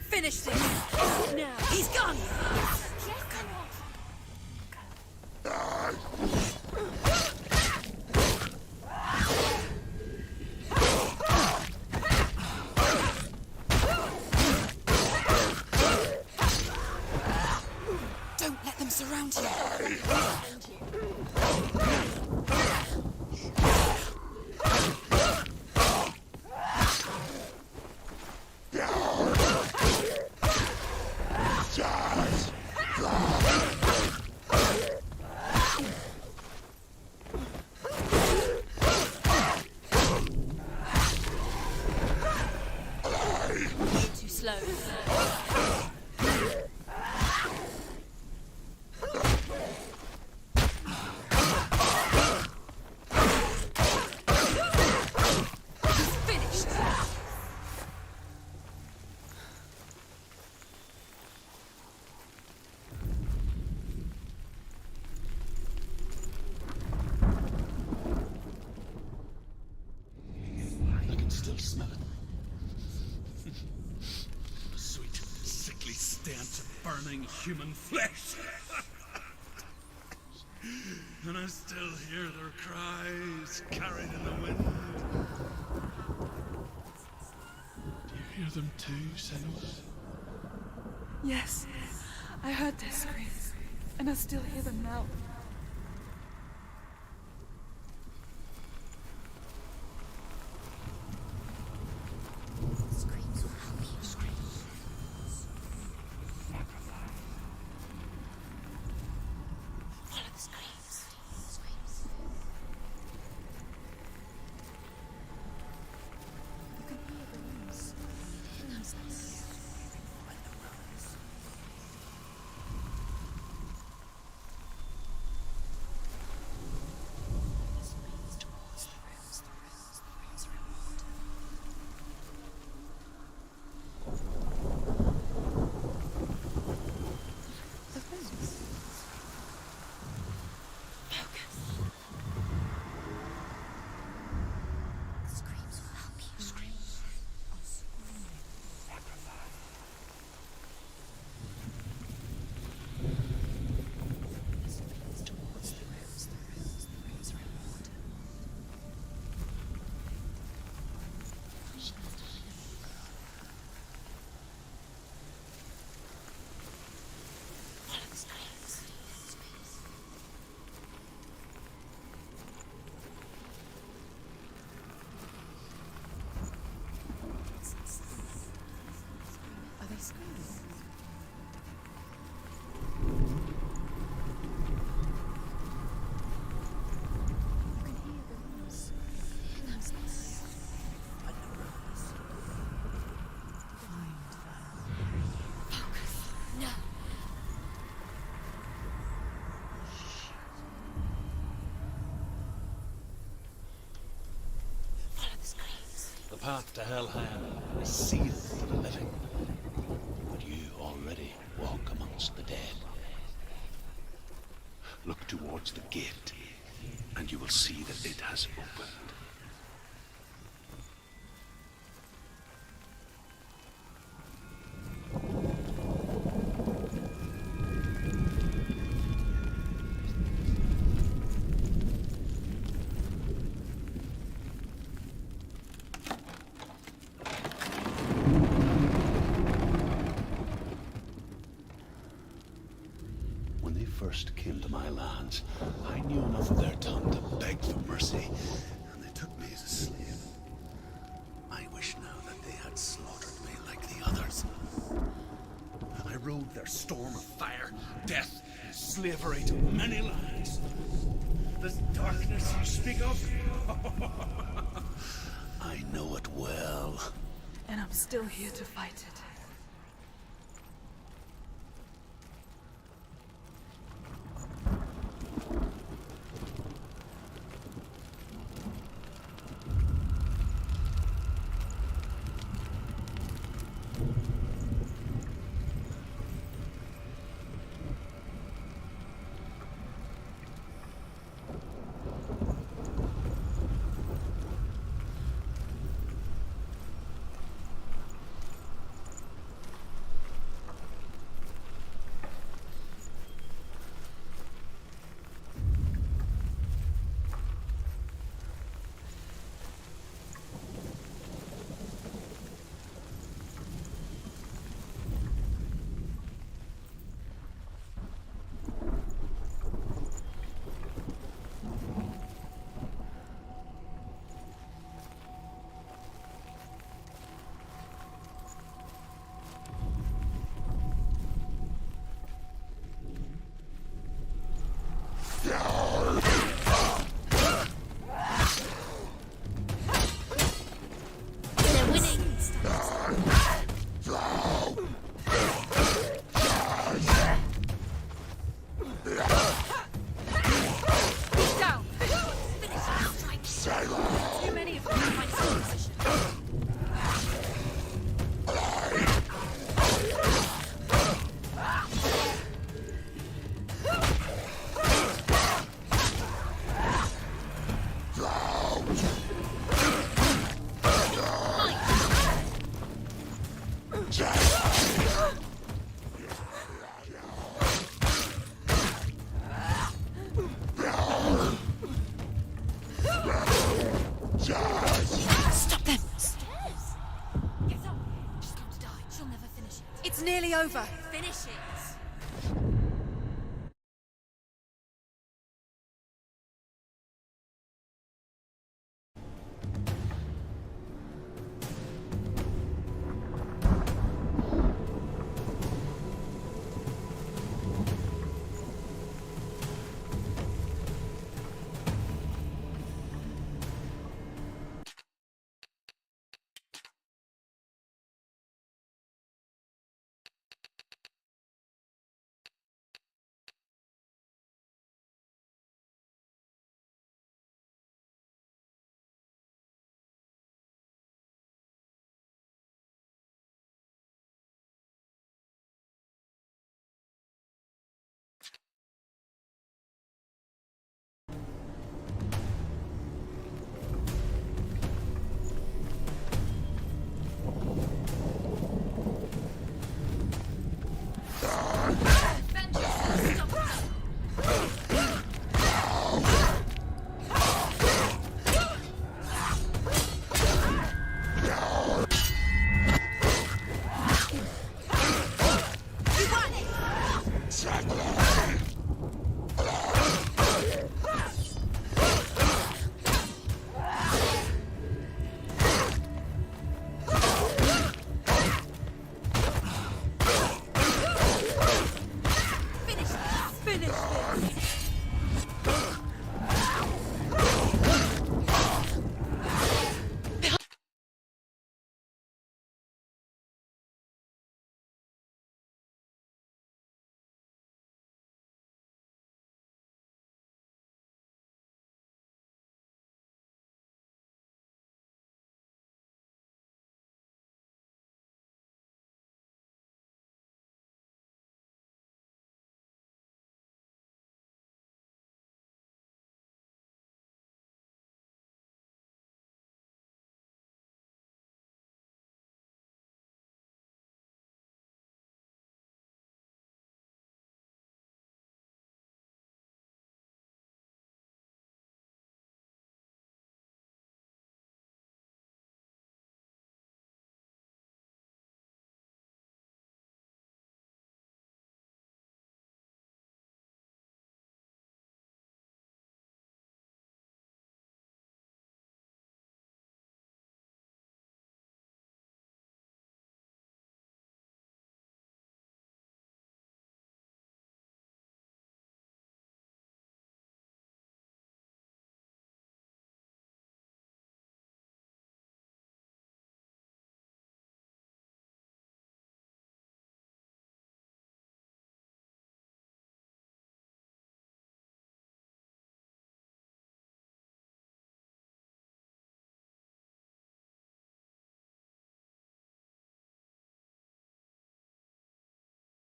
Finish this! Now! He's gone! Too slow. Finished. I can still smell it. The sweet, sickly stench of burning human flesh. And I still hear their cries carried in the wind. Do you hear them too, Senua? Yes, I heard their screams, and I still hear them now. Screams will help you. Screams. Follow the screams. Screams. You can hear the rooms. The path to Helheim is sealed for the living, but you already walk amongst the dead. Look towards the gate, and you will see that it has opened. First came to my lands, I knew enough of their tongue to beg for mercy, and they took me as a slave. I wish now that they had slaughtered me like the others. I rode their storm of fire, death, and slavery to many lands. This darkness you speak of, I know it well. And I'm still here to fight it. nearly over. Finish it.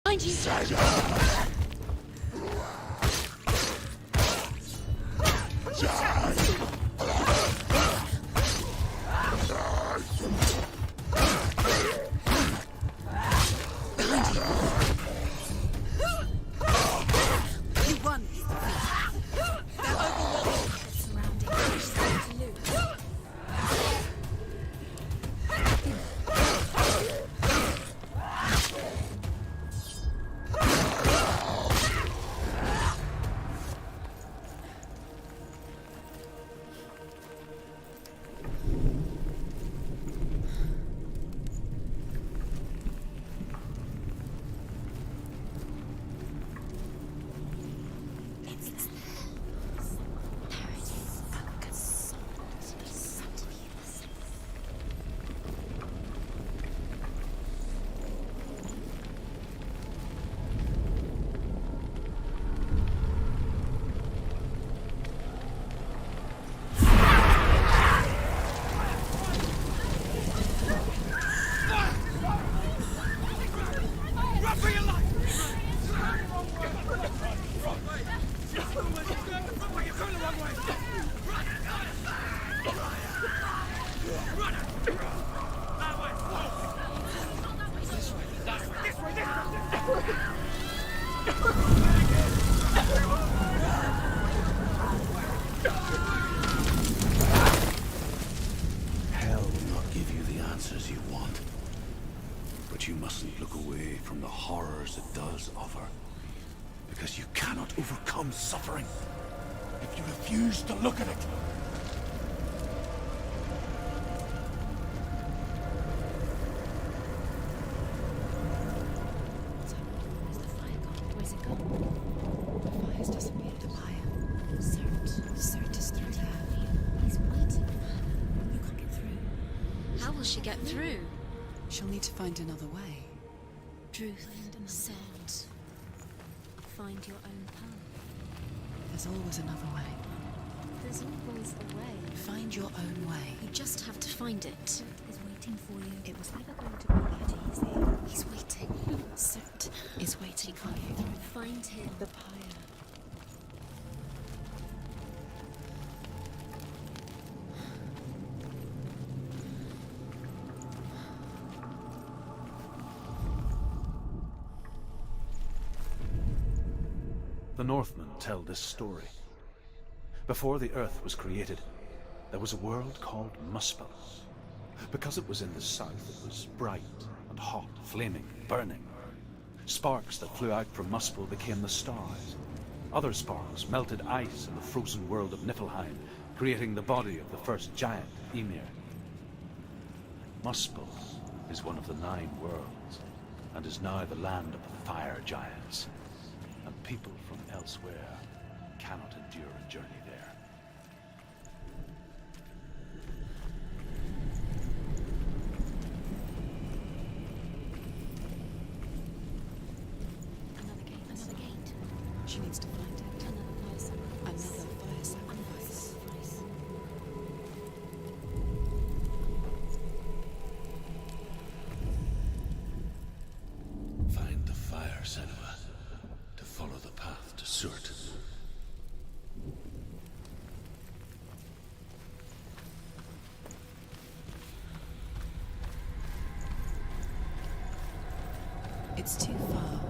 Behind you! You won. They're overwhelming. Surrounding. There's something to lose. overcome suffering if you refuse to look at it. Where's the fire gone? Where's it gone? The fire's disappeared. The fire. Surt is through there. He's waiting for her. You can't get through. How will she get through? She'll need to find another way. Druth said, find your own path. There's always another way. There's always a way. Find your own way. You just have to find it. Surt is waiting for you. It was never going to be that easy. He's waiting. Surt is waiting for you. Find him. The pyre. The Northmen tell this story. Before the earth was created, there was a world called Muspel. Because it was in the south, it was bright and hot, flaming, burning. Sparks that flew out from Muspel became the stars. Other sparks melted ice in the frozen world of Niflheim, creating the body of the first giant, Ymir. Muspel is one of the 9 worlds, and is now the land of the fire giants. And people from elsewhere cannot endure a journey there. Another gate. She needs to find it. Another fire sacrifice. Find the fire, Senua, to follow the path to Surt. It's too far.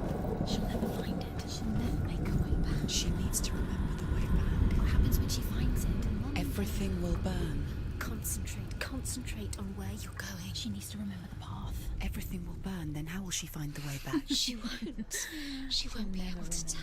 She'll never find it. She'll never make her way back. She needs to remember the way back. What happens when she finds it? Everything will burn. Concentrate on where you're going. She needs to remember the path. Everything will burn, then how will she find the way back? She won't. She won't be able to tell.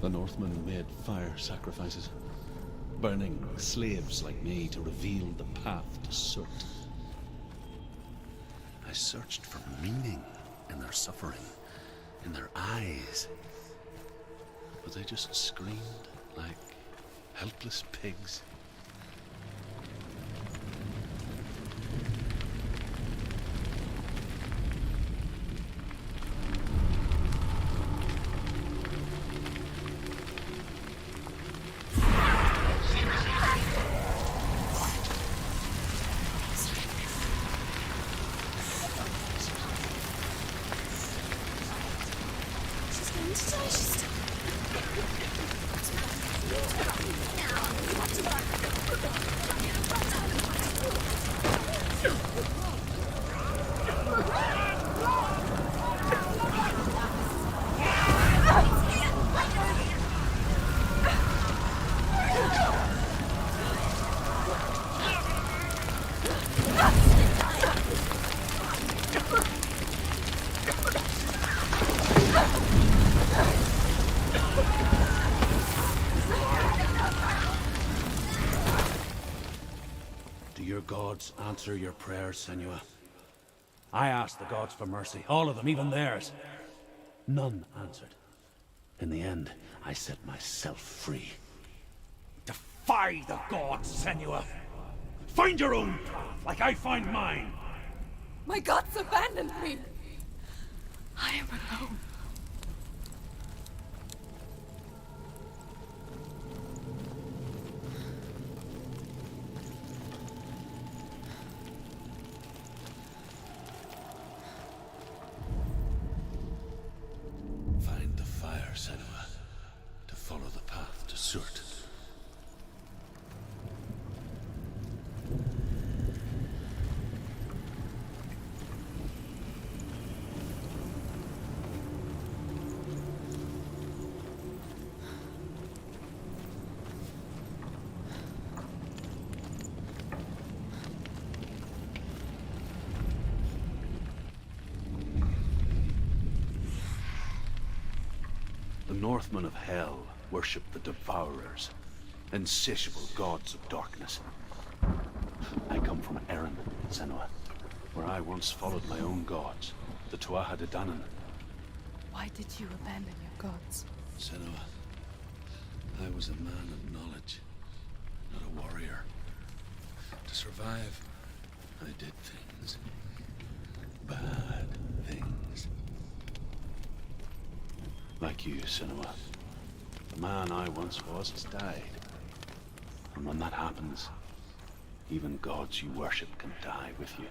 The Northmen made fire sacrifices, burning slaves like me to reveal the path to Surt. I searched for meaning in their suffering, in their eyes, but they just screamed like helpless pigs. gods answer your prayers, Senua? I asked the gods for mercy, all of them, even theirs. None answered. In the end, I set myself free. Defy the gods, Senua! Find your own path, like I find mine! My gods abandoned me! I am alone. Find the fire, Senua, to follow the path to Surt. The Northmen of Hell worship the Devourers, insatiable gods of darkness. I come from Erin, Senua, where I once followed my own gods, the Tuatha De Danann. Why did you abandon your gods? Senua, I was a man of knowledge, not a warrior. To survive, I did things. Bad things. Like you, Senua. The man I once was has died. And when that happens, even gods you worship can die with you.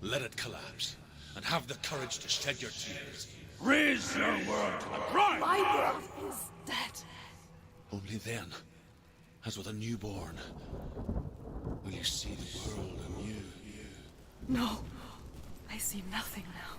Let it collapse, and have the courage to shed your tears. Raise your world to the prime! My world is dead. Only then, as with a newborn, will you see the world anew. No, I see nothing now.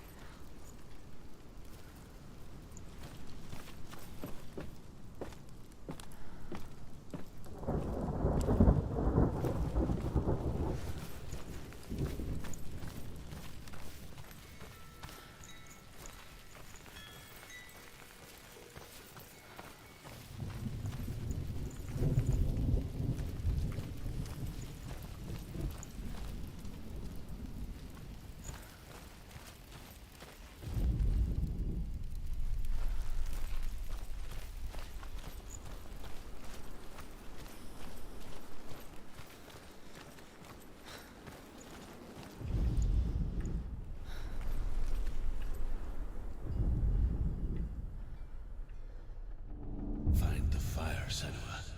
Find the fire, Senua,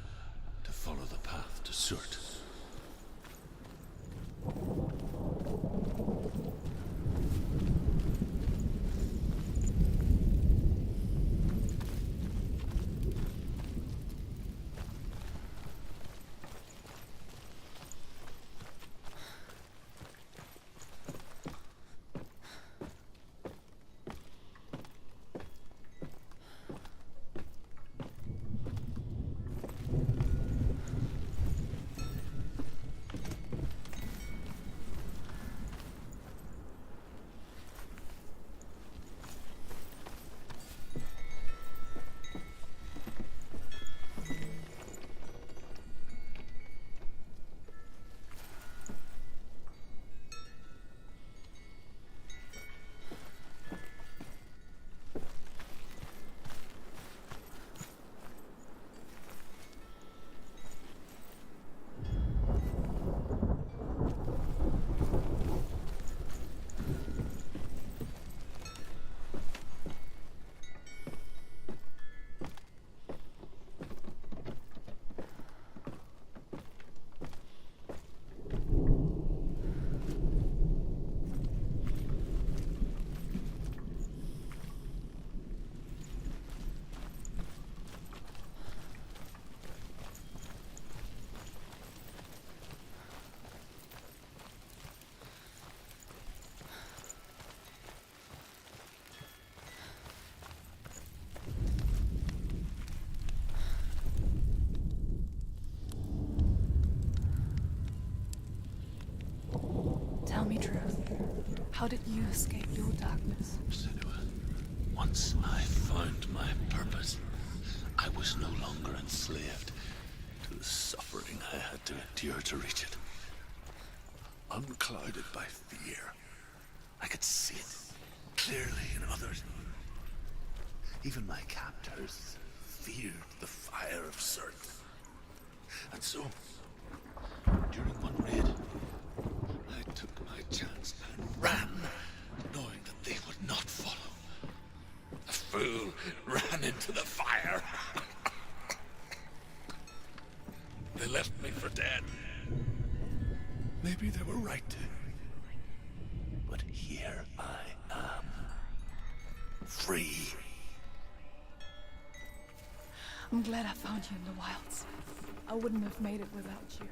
to follow the path to Surt. How did you escape your darkness? Senua, once I found my purpose, I was no longer enslaved to the suffering I had to endure to reach it. Unclouded by fear, I could see it clearly in others. Even my captors feared the fire of Surt. And so, during one raid, I took my chance and ran, knowing that they would not follow. A fool ran into the fire. They left me for dead. Maybe they were right to. But here I am. Free. I'm glad I found you in the wilds. I wouldn't have made it without you.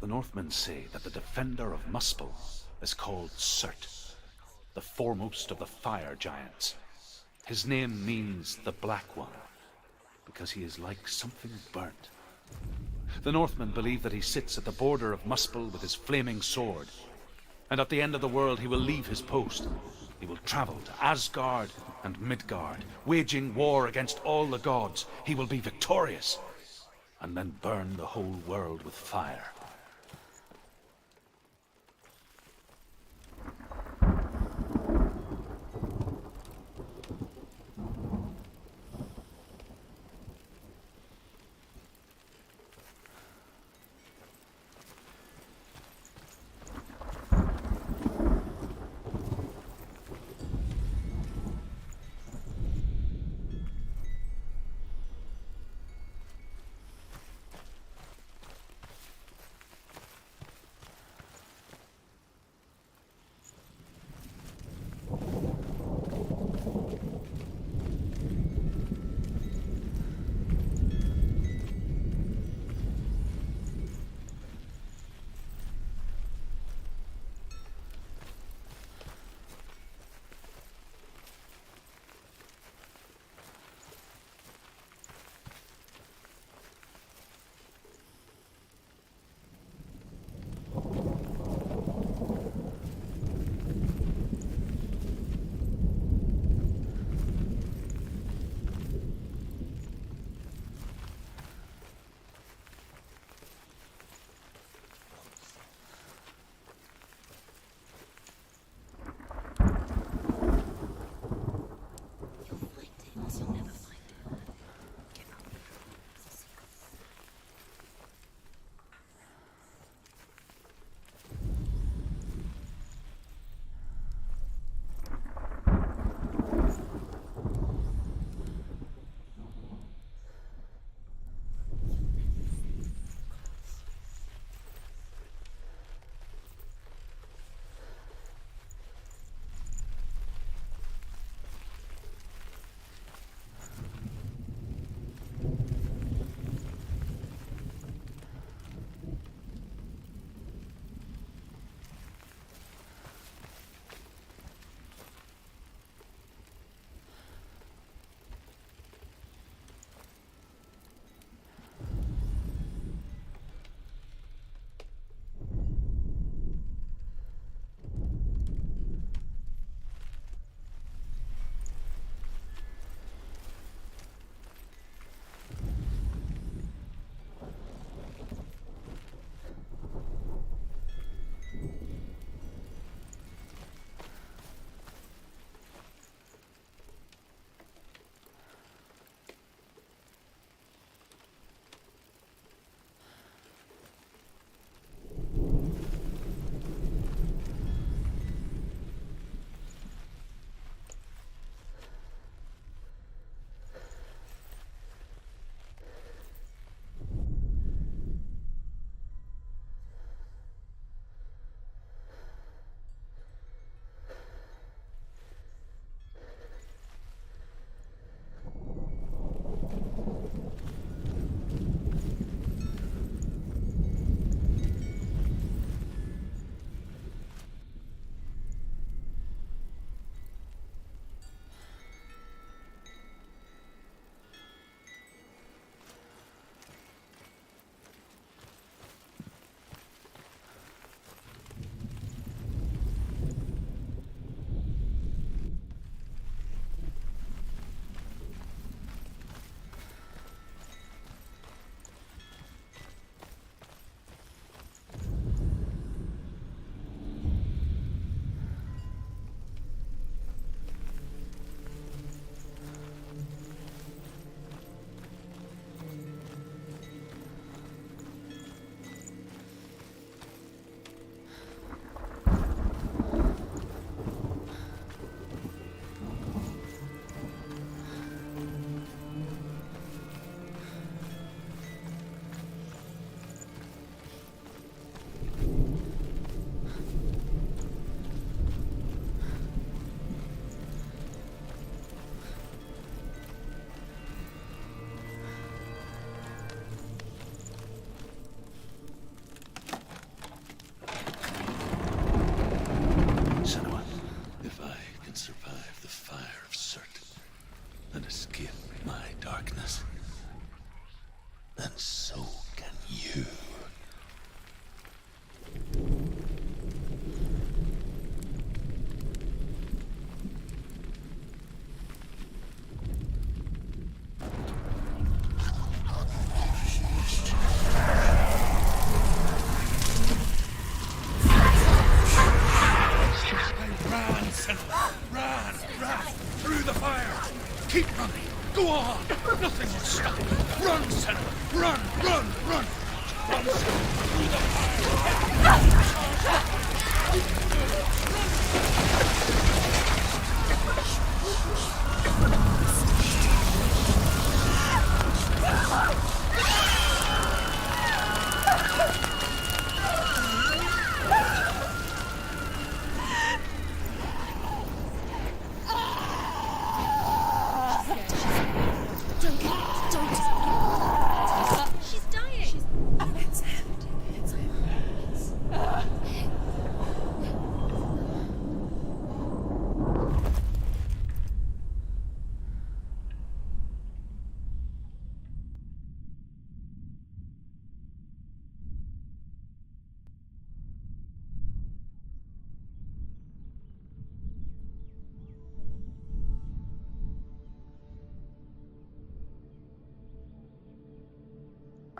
The Northmen say that the defender of Muspel is called Surt, the foremost of the fire giants. His name means the Black One, because he is like something burnt. The Northmen believe that he sits at the border of Muspel with his flaming sword, and at the end of the world he will leave his post. He will travel to Asgard and Midgard, waging war against all the gods. He will be victorious, and then burn the whole world with fire.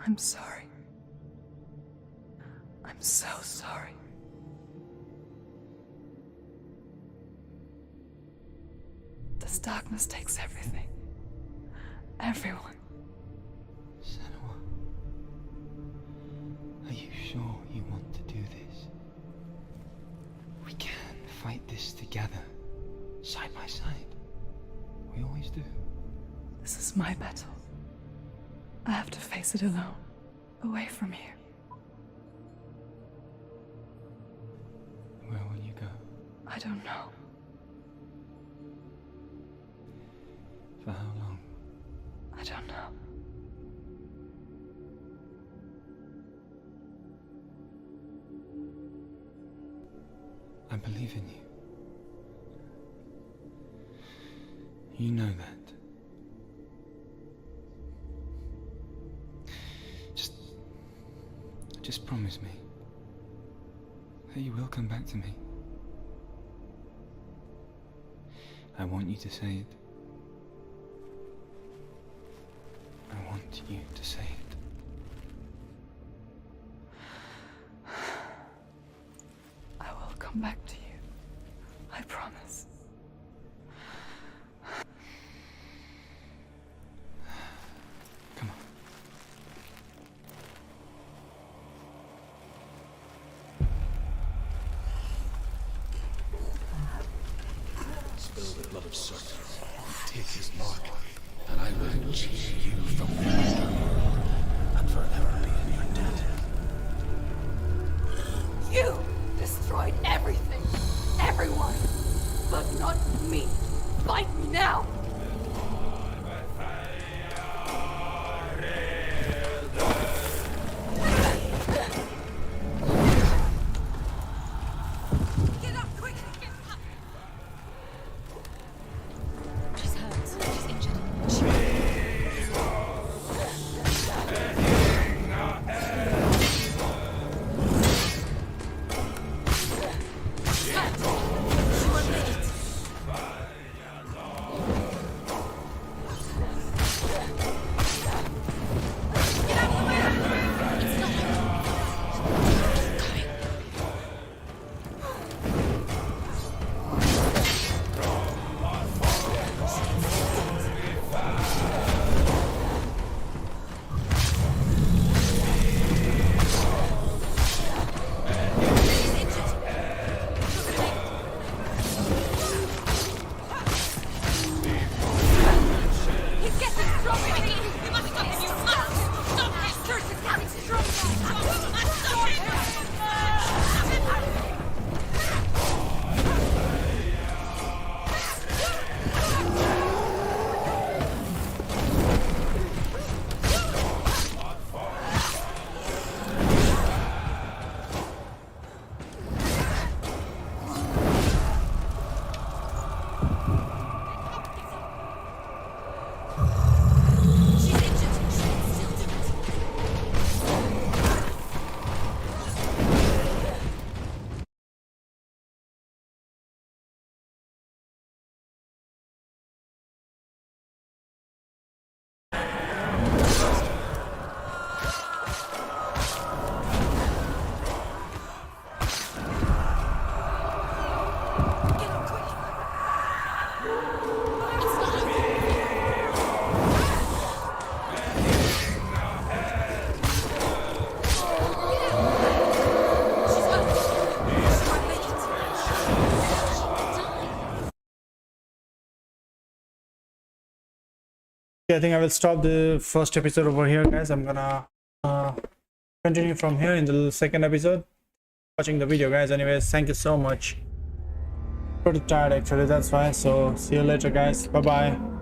I'm sorry. I'm so sorry. This darkness takes everything. Everyone. Senua, are you sure you want to do this? We can fight this together, side by side. We always do. This is my battle. I have to face it alone, away from here. Where will you go? I don't know. For how long? I don't know. I believe in you. You know that. Just promise me that you will come back to me. I want you to say it. I want you to say it. I will come back to you. I promise. The blood of Surt. Take his mark, and I will chase you from the underworld and forever be in your debt. You destroyed everything, everyone, but not me. Fight me now. I think I will stop the first episode over here, guys. I'm gonna continue from here in the second episode. Watching the video, guys. Anyways, thank you so much. Pretty tired actually, that's why. So see you later, guys. Bye bye.